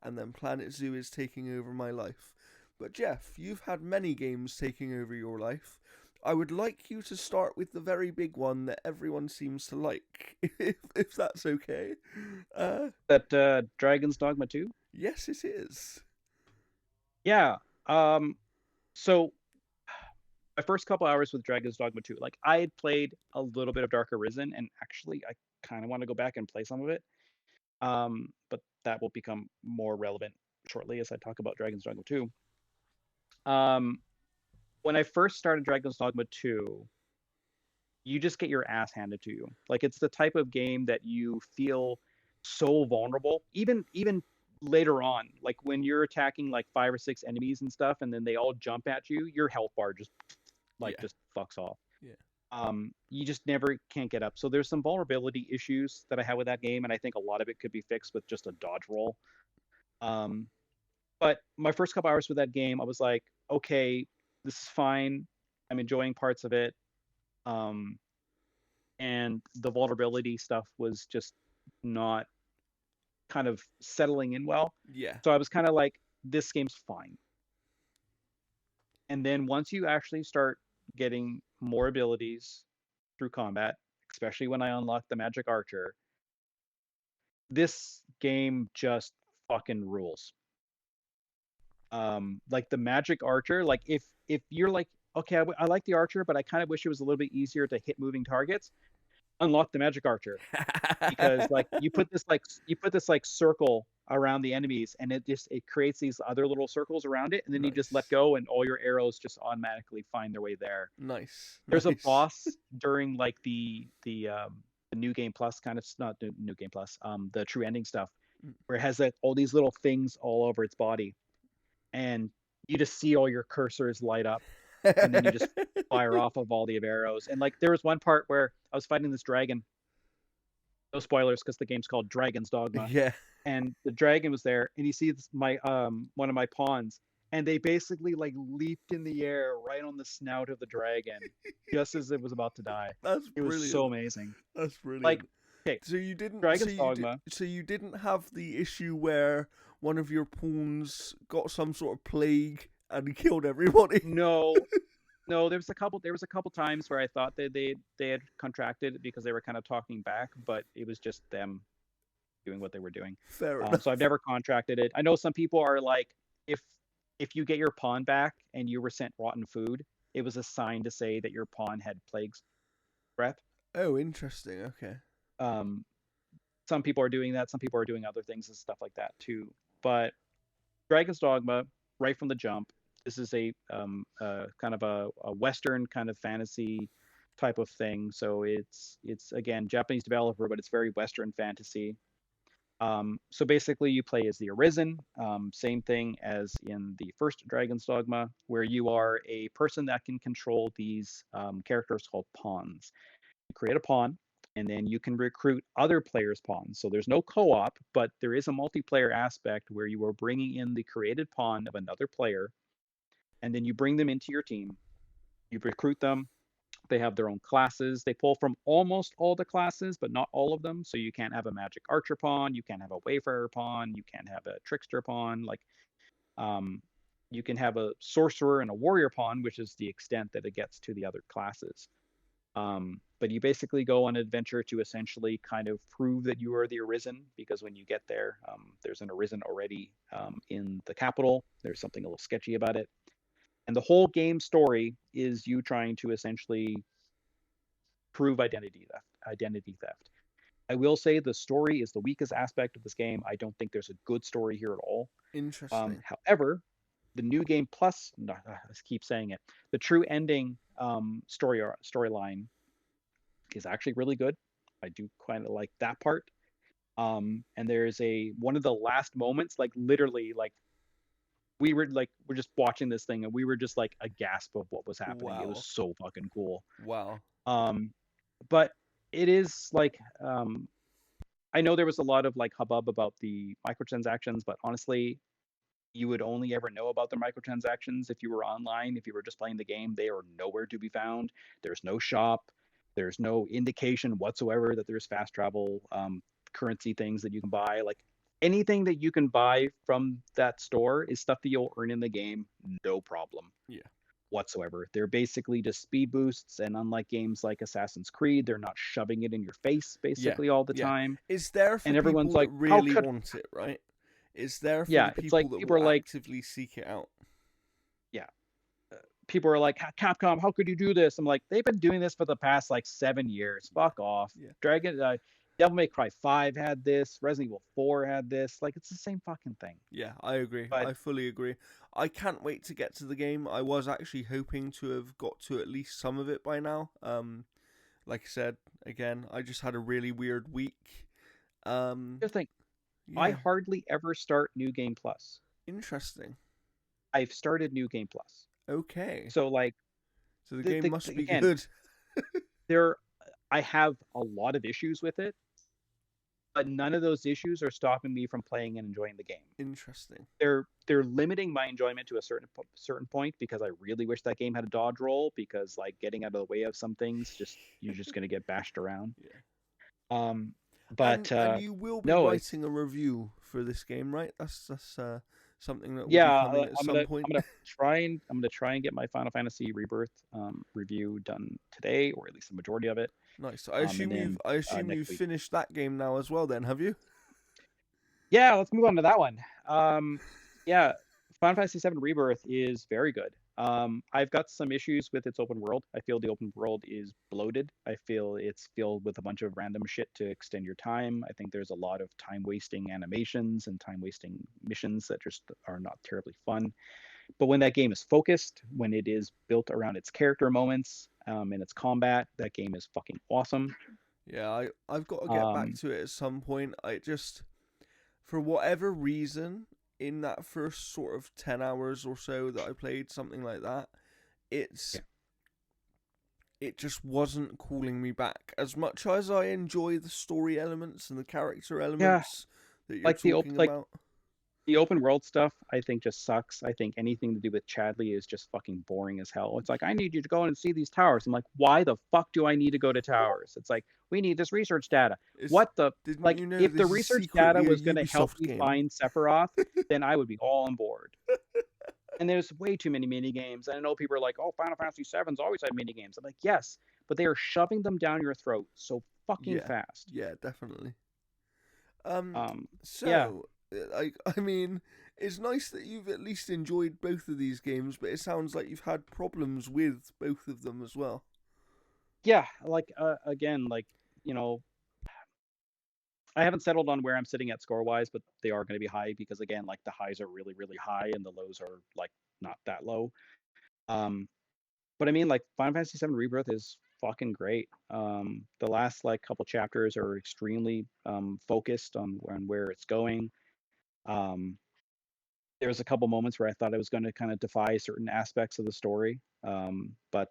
and then Planet Zoo is taking over my life. But Jeff, you've had many games taking over your life. I would like you to start with the very big one that everyone seems to like, if that's okay. That Dragon's Dogma 2? Yes, it is. Yeah. So my first couple hours with Dragon's Dogma 2, like, I had played a little bit of Dark Arisen, and actually I kind of want to go back and play some of it. But that will become more relevant shortly as I talk about Dragon's Dogma 2. When I first started Dragon's Dogma 2, you just get your ass handed to you. Like, it's the type of game that you feel so vulnerable, even later on, like when you're attacking like 5 or 6 enemies and stuff, and then they all jump at you, your health bar just just fucks off. Yeah. You just never can't get up. So there's some vulnerability issues that I have with that game, and I think a lot of it could be fixed with just a dodge roll. But my first couple hours with that game, I was like, okay, this is fine. I'm enjoying parts of it. And the vulnerability stuff was just not kind of settling in well. Yeah. So I was kind of like, this game's fine. And then once you actually start getting more abilities through combat, especially when I unlocked the Magic Archer, this game just fucking rules. Like the Magic Archer, like if you're like, okay, I like the Archer, but I kind of wish it was a little bit easier to hit moving targets, unlock the Magic Archer. Because like you put this like circle around the enemies, and it creates these other little circles around it, and then you just let Nice. go, and all your arrows just automatically find their way there. Nice. There's a Nice. boss during like the New Game Plus kind of, not the New Game Plus, the True Ending stuff, where it has like all these little things all over its body, and you just see all your cursors light up, and then you just fire off of all the arrows. And like there was one part where I was fighting this dragon. No spoilers, because the game's called Dragon's Dogma. Yeah. And the dragon was there, and he sees my one of my pawns, and they basically like leaped in the air right on the snout of the dragon, just as it was about to die. That's It brilliant. was so amazing. That's brilliant. Like, okay, so you didn't Dragon's Dogma. So you didn't have the issue where one of your pawns got some sort of plague and he killed everybody. No, no. There was a couple times where I thought that they had contracted it because they were kind of talking back, but it was just them doing what they were doing. Fair enough. So I've never contracted it. I know some people are like, if you get your pawn back and you were sent rotten food, it was a sign to say that your pawn had plague's breath. Oh, interesting. Okay. Some people are doing that. Some people are doing other things and stuff like that too. But Dragon's Dogma, right from the jump, this is a kind of a Western kind of fantasy type of thing. So it's again Japanese developer, but it's very Western fantasy. So basically, you play as the Arisen, same thing as in the first Dragon's Dogma, where you are a person that can control these characters called pawns. You create a pawn, and then you can recruit other players' pawns. So there's no co-op, but there is a multiplayer aspect where you are bringing in the created pawn of another player, and then you bring them into your team. You recruit them. They have their own classes. They pull from almost all the classes, but not all of them. So you can't have a magic archer pawn. You can't have a wayfarer pawn. You can't have a trickster pawn. Like, you can have a sorcerer and a warrior pawn, which is the extent that it gets to the other classes. But you basically go on an adventure to essentially kind of prove that you are the Arisen, because when you get there, there's an Arisen already in the capital. There's something a little sketchy about it. And the whole game story is you trying to essentially prove identity theft. I will say the story is the weakest aspect of this game. I don't think there's a good story here at all. Interesting. However, the New Game Plus, I keep saying it, the True Ending storyline is actually really good. I do kind of like that part. And there's one of the last moments, like literally, like we're just watching this thing and we were just like a gasp of what was happening. Wow. It was so fucking cool. Wow. But it is like, I know there was a lot of like hubbub about the microtransactions, but honestly, you would only ever know about the microtransactions if you were online. If you were just playing the game, they are nowhere to be found. There's no shop. There's no indication whatsoever that there's fast travel currency things that you can buy. Like, anything that you can buy from that store is stuff that you'll earn in the game, no problem. Yeah. Whatsoever. They're basically just speed boosts, and unlike games like Assassin's Creed, they're not shoving it in your face basically all the time. It's there for and people everyone's that like, really want it, right? It's there for the people that will actively seek it out. Yeah. People are like, Capcom, how could you do this? I'm like, they've been doing this for the past like 7 years. Fuck off. Yeah. Devil May Cry 5 had this. Resident Evil 4 had this. Like, it's the same fucking thing. Yeah, I agree. I fully agree. I can't wait to get to the game. I was actually hoping to have got to at least some of it by now. Like I said, again, I just had a really weird week. Here's the thing. Yeah. I hardly ever start New Game Plus. Interesting. I've started New Game Plus. Okay. So, like... So the game must be good. I have a lot of issues with it, but none of those issues are stopping me from playing and enjoying the game. Interesting. They're limiting my enjoyment to a certain point, because I really wish that game had a dodge roll, because like getting out of the way of some things, you're just going to get bashed around. Yeah. But and you will be writing a review for this game, right? That's something that will be coming at some point. I'm gonna try and get my Final Fantasy Rebirth review done today, or at least the majority of it. Nice. I assume you've finished that game now as well. Then have you? Yeah, let's move on to that one. Yeah, Final Fantasy VII Rebirth is very good. I've got some issues with its open world. I feel the open world is bloated. I feel it's filled with a bunch of random shit to extend your time. I think there's a lot of time wasting animations and time wasting missions that just are not terribly fun. But when that game is focused, when it is built around its character moments and its combat, that game is fucking awesome. Yeah, I've got to get back Um, to it at some point. I just, for whatever reason, in that first sort of 10 hours or so that I played, something like that, it's yeah, it just wasn't calling me back as much as I enjoy the story elements and the character yeah, elements that you're like talking about. the open world stuff, I think just sucks. I think anything to do with Chadley is just fucking boring as hell. It's like, I need you to go and see these towers. I'm like, why the fuck do I need to go to towers? It's like, we need this research data. It's What the, Didn't like, you know if the this is research data secretly was a going to help Ubisoft me game? find Sephiroth, then I would be all on board. And there's way too many mini games. I know people are like, oh, Final Fantasy VII's always had mini games. I'm like, yes, but they are shoving them down your throat so fucking Yeah, fast. yeah, definitely. Um, Um, yeah, so I mean, it's nice that you've at least enjoyed both of these games, but it sounds like you've had problems with both of them as well. yeah, like again, like, you know, I haven't settled on where I'm sitting at score wise, but they are going to be high because again, like the highs are really, really high and the lows are like not that low. Um, but I mean, like Final Fantasy VII Rebirth is fucking great. The last like couple chapters are extremely focused on where it's going. Um, there was a couple moments where I thought I was going to kind of defy certain aspects of the story, but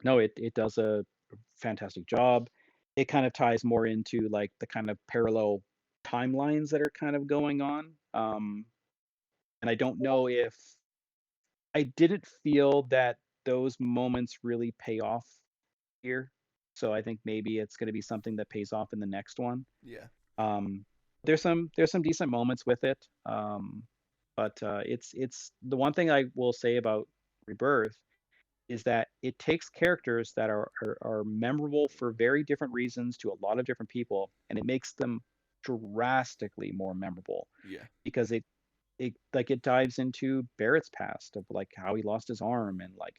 no, it does a fantastic job. It kind of ties more into like the kind of parallel timelines that are kind of going on. And I don't know if I didn't feel that those moments really pay off here. So I think maybe it's going to be something that pays off in the next one. Yeah, Um, there's some decent moments with it. But it's the one thing I will say about Rebirth is that it takes characters that are memorable for very different reasons to a lot of different people, and it makes them drastically more memorable yeah, because it dives into Barrett's past of like how he lost his arm and like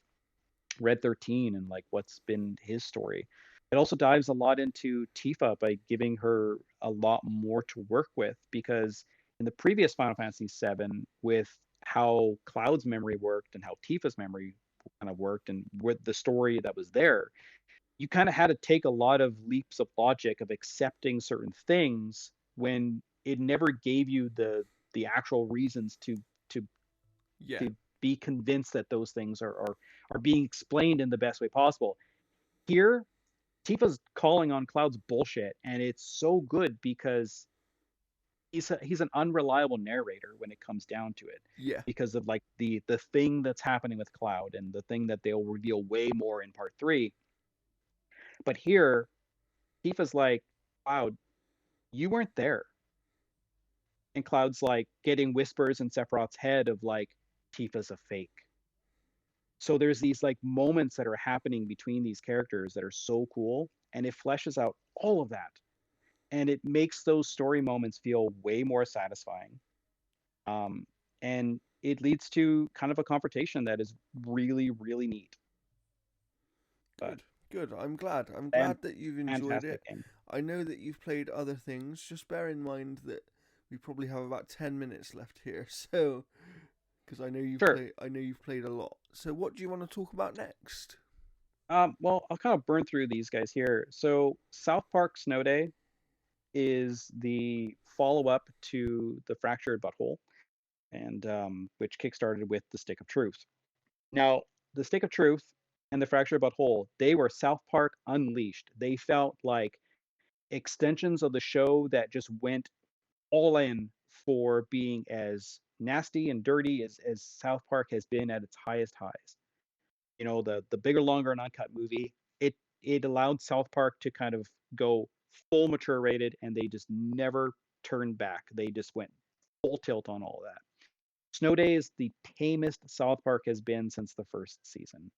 Red 13 and like what's been his story. It also dives a lot into Tifa by giving her a lot more to work with because in the previous Final Fantasy VII, with how Cloud's memory worked and how Tifa's memory kind of worked and with the story that was there, you kind of had to take a lot of leaps of logic of accepting certain things when it never gave you the actual reasons to yeah, to be convinced that those things are being explained in the best way possible. Here, Tifa's calling on Cloud's bullshit, and it's so good because he's an unreliable narrator when it comes down to it, yeah, because of like the thing that's happening with Cloud and the thing that they'll reveal way more in part three. But here, Tifa's like, Cloud, you weren't there, and Cloud's like getting whispers in Sephiroth's head of like Tifa's a fake. So there's these like moments that are happening between these characters that are so cool, and it fleshes out all of that, and it makes those story moments feel way more satisfying. um, and it leads to kind of a confrontation that is really, really neat. But good, good. I'm glad. I'm fan- glad that you've enjoyed fantastic it. game. I know that you've played other things. Just bear in mind that we probably have about 10 minutes left here, so because Sure. I know you've played a lot. So what do you want to talk about next? Well, I'll kind of burn through these guys here. So South Park Snow Day is the follow-up to the Fractured Butthole, and which kickstarted with the Stick of Truth. Now, the Stick of Truth and the Fractured Butthole, they were South Park unleashed. They felt like extensions of the show that just went all in for being as nasty and dirty as South Park has been at its highest highs. You know, the bigger, longer, and uncut movie, it allowed South Park to kind of go full mature rated, and they just never turned back. They just went full tilt on all of that. Snow Day is the tamest South Park has been since the first season.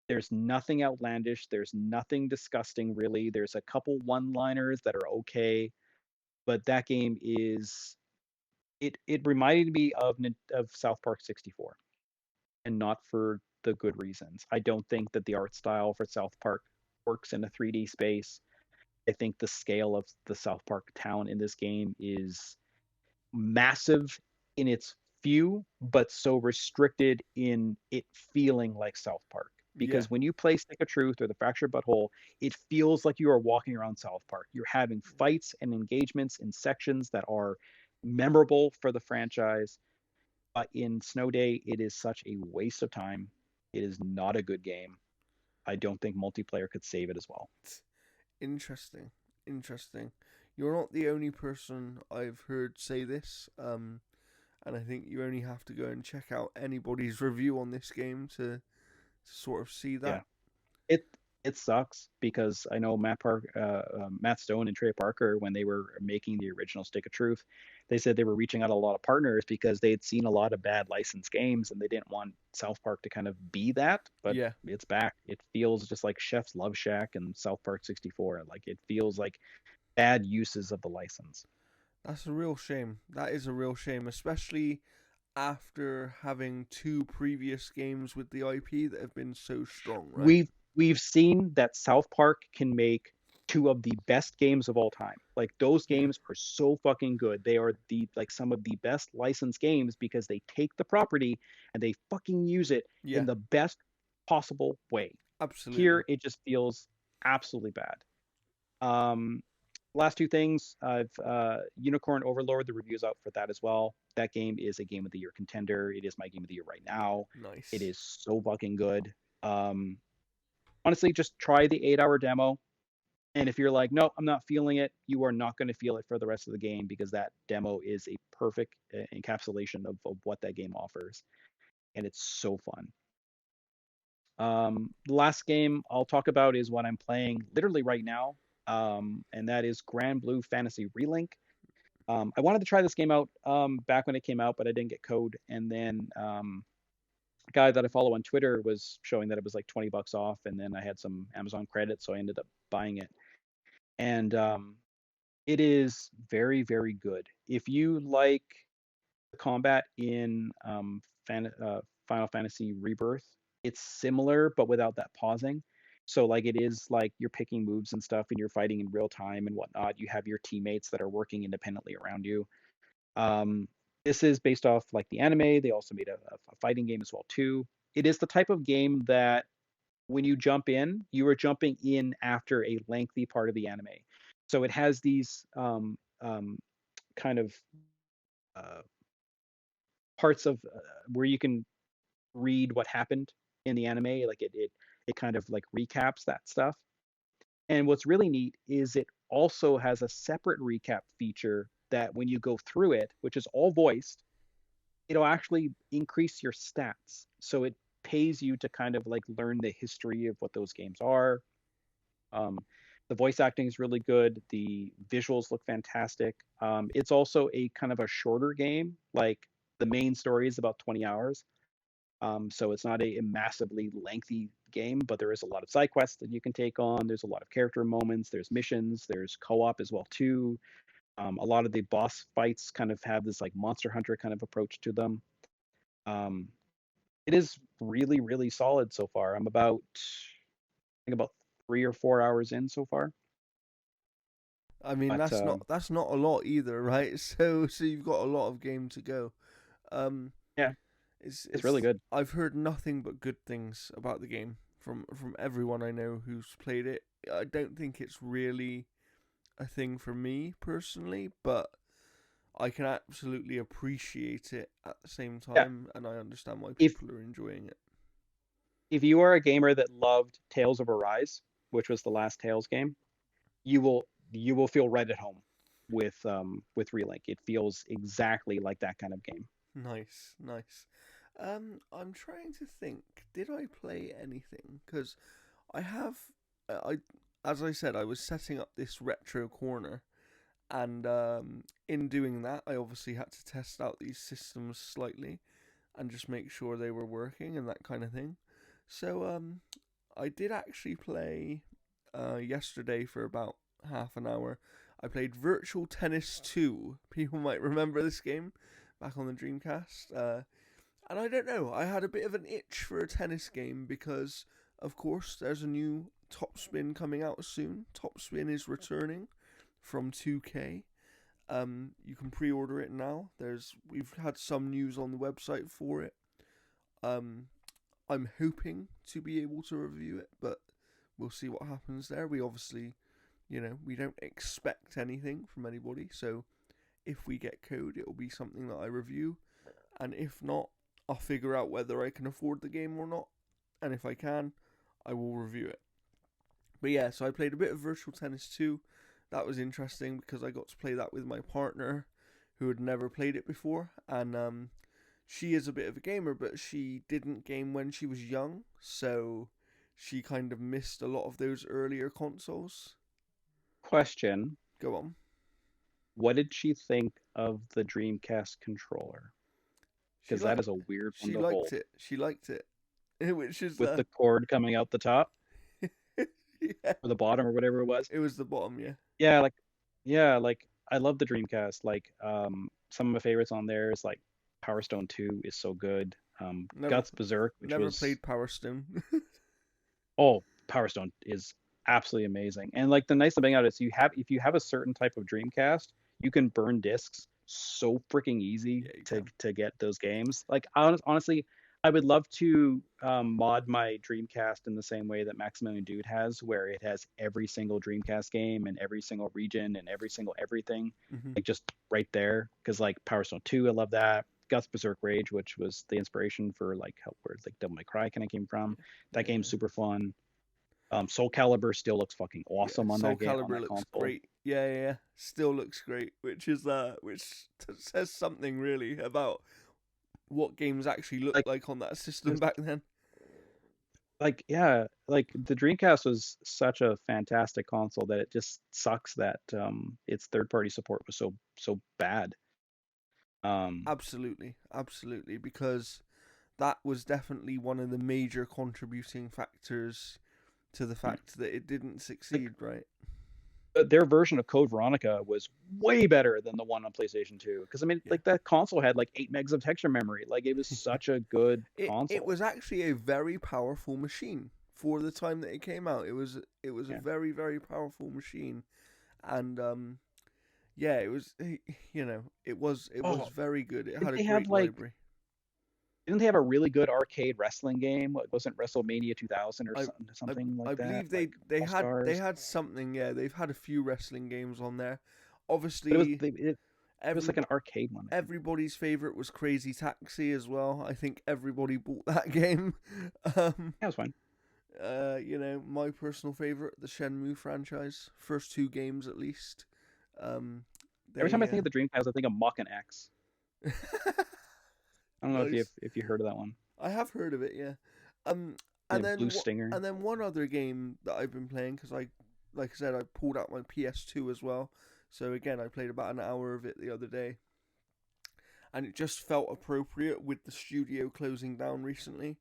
There's nothing outlandish. There's nothing disgusting, really. There's a couple one-liners that are okay, but that game is it reminded me of South Park 64. and not for the good reasons. I don't think that the art style for South Park works in a 3D space. I think the scale of the South Park town in this game is massive in its view, but so restricted in it feeling like South Park. Yeah. Because when you play Stick of Truth or the Fractured Butthole, it feels like you are walking around South Park. You're having fights and engagements in sections that are memorable for the franchise. But in Snow Day, it is such a waste of time. It is not a good game. I don't think multiplayer could save it as well. Interesting. Interesting. You're not the only person I've heard say this. And I think you only have to go and check out anybody's review on this game to sort of see Yeah, that. it it sucks because I know Matt Stone and Trey Parker, when they were making the original Stick of Truth, they said they were reaching out a lot of partners because they had seen a lot of bad licensed games and they didn't want South Park to kind of be that. But Yeah, it's back. It feels just like Chef's Love Shack and South Park 64. Like it feels like bad uses of the license. that's a real shame. That is a real shame, especially after having two previous games with the IP that have been so strong, right? We've seen that South Park can make two of the best games of all time. Like those Yeah, games are so fucking good. They are the like some of the best licensed games because they take the property and they fucking use it yeah, in the best possible way. absolutely. Here it just feels absolutely bad. Um Last two things, I've Unicorn Overlord, the reviews out for that as well. That game is a game of the year contender. It is my game of the year right now. It Nice. is so fucking good. Honestly, just try the 8 hour demo. And if you're like, no, I'm not feeling it, you are not going to feel it for the rest of the game because that demo is a perfect encapsulation of what that game offers. And it's so fun. The last game I'll talk about is what I'm playing literally right now, and that is Granblue Fantasy Relink. I wanted to try this game out back when it came out, but I didn't get code. And then a guy that I follow on Twitter was showing that it was like $20 off, and then I had some Amazon credit, so I ended up buying it. And it is very, very good. If you like the combat in Final Fantasy Rebirth, it's similar but without that pausing. So like it is like you're picking moves and stuff, and you're fighting in real time and whatnot. You have your teammates that are working independently around you. Um, this is based off like the anime. They also made a fighting game as well too. It is the type of game that when you jump in, you are jumping in after a lengthy part of the anime. So it has these kind of uh, parts of where you can read what happened in the anime. Like it kind of like recaps that stuff. And what's really neat is it also has a separate recap feature that when you go through it, which is all voiced, it'll actually increase your stats. So it pays you to kind of like learn the history of what those games are. Um, the voice acting is really good. The visuals look fantastic. It's also a kind of a shorter game. Like the main story is about 20 hours. So it's not a massively lengthy game, but there is a lot of side quests that you can take on. There's a lot of character moments. There's missions. There's co-op as well too. A lot of the boss fights kind of have this like Monster Hunter kind of approach to them. Um, it is really, really solid so far. I think about 3 or 4 hours in so far. I mean, But that's not a lot either, right? So you've got a lot of game to go. Um, yeah, it's really it's good. I've heard nothing but good things about the game from everyone I know who's played it. I don't think it's really a thing for me personally, but I can absolutely appreciate it at the same Yeah, time, and I understand why if people are enjoying it. if you are a gamer that loved Tales of Arise, which was the last Tales game, you will feel right at home with Relink. It feels exactly like that kind of game. Nice, nice. I'm trying to think. Did I play anything? Because I have. I as I said, I was setting up this retro corner, and in doing that, I obviously had to test out these systems slightly, and just make sure they were working and that kind of thing. So I did actually play yesterday for about half an hour. I played Virtual Tennis 2. People might remember this game back on the Dreamcast. And I don't know, I had a bit of an itch for a tennis game because, of course, there's a new Top Spin coming out soon. Top Spin is returning from 2K. You can pre-order it now. We've had some news on the website for it. I'm hoping to be able to review it, but we'll see what happens there. We obviously, we don't expect anything from anybody, so if we get code, it'll be something that I review, and if not, I'll figure out whether I can afford the game or not, and if I can, I will review it. But yeah, so I played a bit of Virtual Tennis 2. That was interesting because I got to play that with my partner who had never played it before, and she is a bit of a gamer, but she didn't game when she was young, so she kind of missed a lot of those earlier consoles. Question. Go on. What did she think of the Dreamcast controller? Because that is a weird one to hold. She liked it. Which is with the cord coming out the top? Yeah. Or the bottom or whatever it was? It was the bottom, yeah. Yeah, like I love the Dreamcast. Like some of my favorites on there is like Power Stone 2 is so good. Guts Berserk, which never played Power Stone. Oh, Power Stone is absolutely amazing. And like the nice thing about it is if you have a certain type of Dreamcast, you can burn discs so freaking easy to get those games. Like honestly, I would love to mod my Dreamcast in the same way that Maximilian Dude has, where it has every single Dreamcast game and every single region and every single everything, like just right there. Because like Power Stone 2, I love that. Guts Berserk Rage, which was the inspiration for like where like Devil May Cry kind of came from. That game's super fun. Soul Calibur still looks fucking awesome on that game. Soul Calibur looks great. Yeah. Still looks great, which says something really about what games actually looked like on that system back then. Like the Dreamcast was such a fantastic console that it just sucks that its third-party support was so bad. Absolutely, because that was definitely one of the major contributing factors to the fact that it didn't succeed, right? Their version of Code Veronica was way better than the one on PlayStation 2. Because, I mean, like, that console had, like, 8 megs of texture memory. Like, it was such a good console. It was actually a very powerful machine for the time that it came out. It was a very, very powerful machine. And, it was, it was very good. It had a great library. Didn't they have a really good arcade wrestling game? It wasn't WrestleMania 2000 or something like that? I believe they had something. Yeah, they've had a few wrestling games on there. Obviously, it was like an arcade one. Everybody's favorite was Crazy Taxi as well. I think everybody bought that game. That was fine. My personal favorite, the Shenmue franchise, first 2 games at least. Every time I think of the Dreamcast, I think of Mach and X. I don't know if you heard of that one. I have heard of it, yeah. And then Blue Stinger. And then one other game that I've been playing, because like I said, I pulled out my PS2 as well. So again, I played about an hour of it the other day, and it just felt appropriate with the studio closing down recently.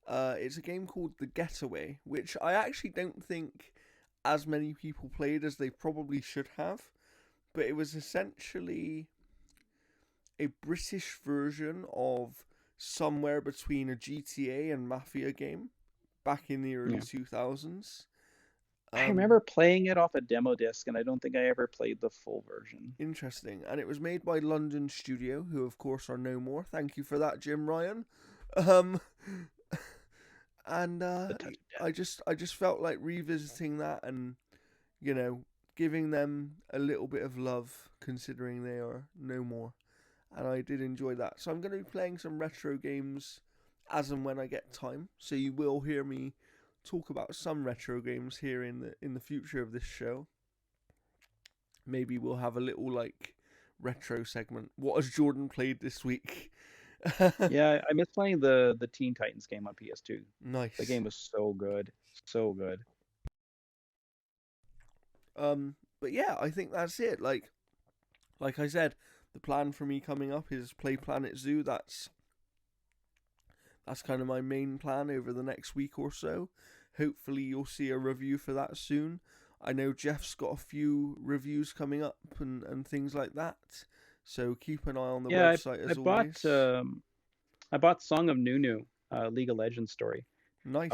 It's a game called The Getaway, which I actually don't think as many people played as they probably should have, but it was essentially a British version of somewhere between a GTA and Mafia game back in the early 2000s. I remember playing it off a demo disc, and I don't think I ever played the full version. Interesting. And it was made by London Studio, who of course are no more. Thank you for that, Jim Ryan. I just felt like revisiting that and, giving them a little bit of love, considering they are no more. And I did enjoy that. So I'm going to be playing some retro games as and when I get time. So you will hear me talk about some retro games here in the future of this show. Maybe we'll have a little retro segment. What has Jordan played this week? Yeah, I miss playing the Teen Titans game on PS2. Nice. The game was so good. So good. But yeah, I think that's it. Like I said, the plan for me coming up is play Planet Zoo. That's kind of my main plan over the next week or so. Hopefully you'll see a review for that soon. I know Jeff's got a few reviews coming up and things like that. So keep an eye on the website as always. I bought Song of Nunu, League of Legends story. Nice.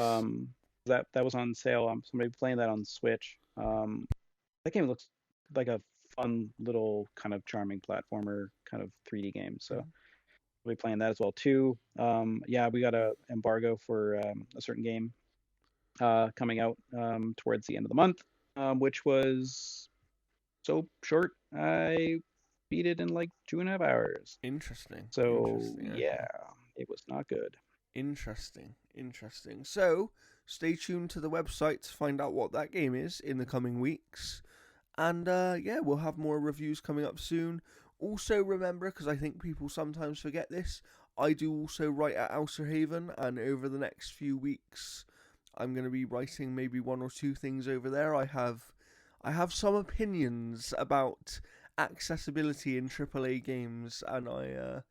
That was on sale. Somebody playing that on Switch. That game looks like a fun little kind of charming platformer kind of 3D game. So we'll be playing that as well too. Yeah, we got a embargo for a certain game coming out towards the end of the month, which was so short. I beat it in like 2.5 hours. Interesting. So Interesting. yeah, it was not good. Interesting. So stay tuned to the website to find out what that game is in the coming weeks. And yeah, we'll have more reviews coming up soon. Also remember, because I think people sometimes forget this, I do also write at Outer Haven, and over the next few weeks I'm going to be writing maybe 1 or 2 things over there. I have some opinions about accessibility in AAA games, and I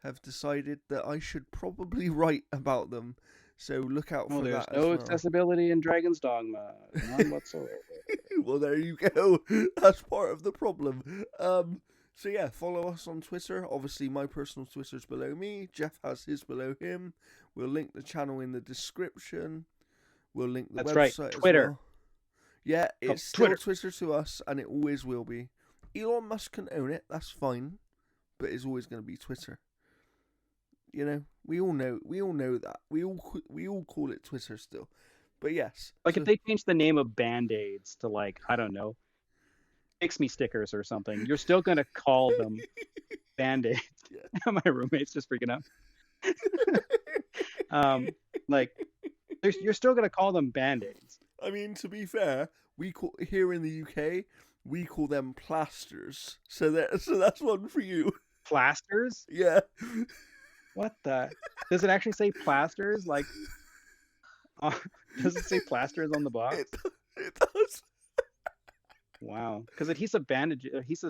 have decided that I should probably write about them. So look out for that as well. There's no accessibility in Dragon's Dogma. None whatsoever. Well, there you go. That's part of the problem. So yeah, follow us on Twitter. Obviously, my personal Twitter's below me. Jeff has his below him. We'll link the channel in the description. We'll link the website right. Twitter. as well. Yeah, it's still Twitter to us, and it always will be. Elon Musk can own it. That's fine, but it's always going to be Twitter. You know, we all know that. We all call it Twitter still. But yes. Like if they change the name of Band-Aids to like, I don't know, Fix Me stickers or something, you're still going to call them Band-Aids. Yeah. My roommate's just freaking out. Like you're still going to call them Band-Aids. I mean, to be fair, we call here in the UK, we call them plasters. So that's one for you. Plasters? Yeah. What the? Does it actually say plasters? Like, does it say plasters on the box? It does. Wow. Because adhesive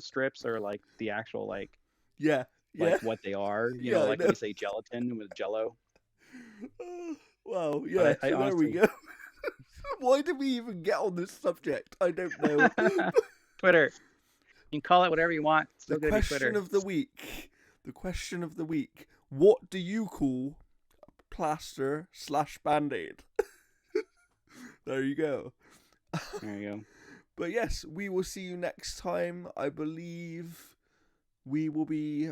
strips are like the actual like. Yeah. Like what they are. You know, like when you say gelatin with Jello. Wow. Yeah. So honestly, there we go. Why did we even get on this subject? I don't know. Twitter. You can call it whatever you want. It's still the question of the week. The question of the week. What do you call plaster / Band-Aid? There you go. There you go. But yes, we will see you next time. I believe we will be...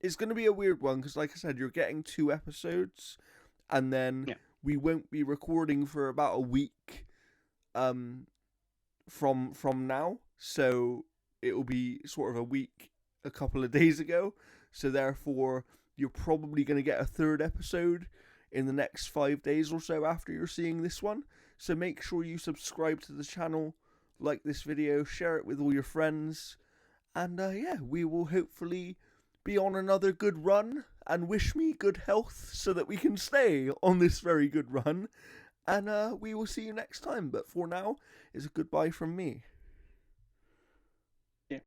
It's going to be a weird one because, like I said, you're getting 2 episodes, and then we won't be recording for about a week from now. So it will be sort of a week a couple of days ago. So therefore, you're probably going to get a 3rd episode in the next 5 days or so after you're seeing this one. So make sure you subscribe to the channel, like this video, share it with all your friends. And yeah, we will hopefully be on another good run, and wish me good health so that we can stay on this very good run. And we will see you next time. But for now, it's a goodbye from me.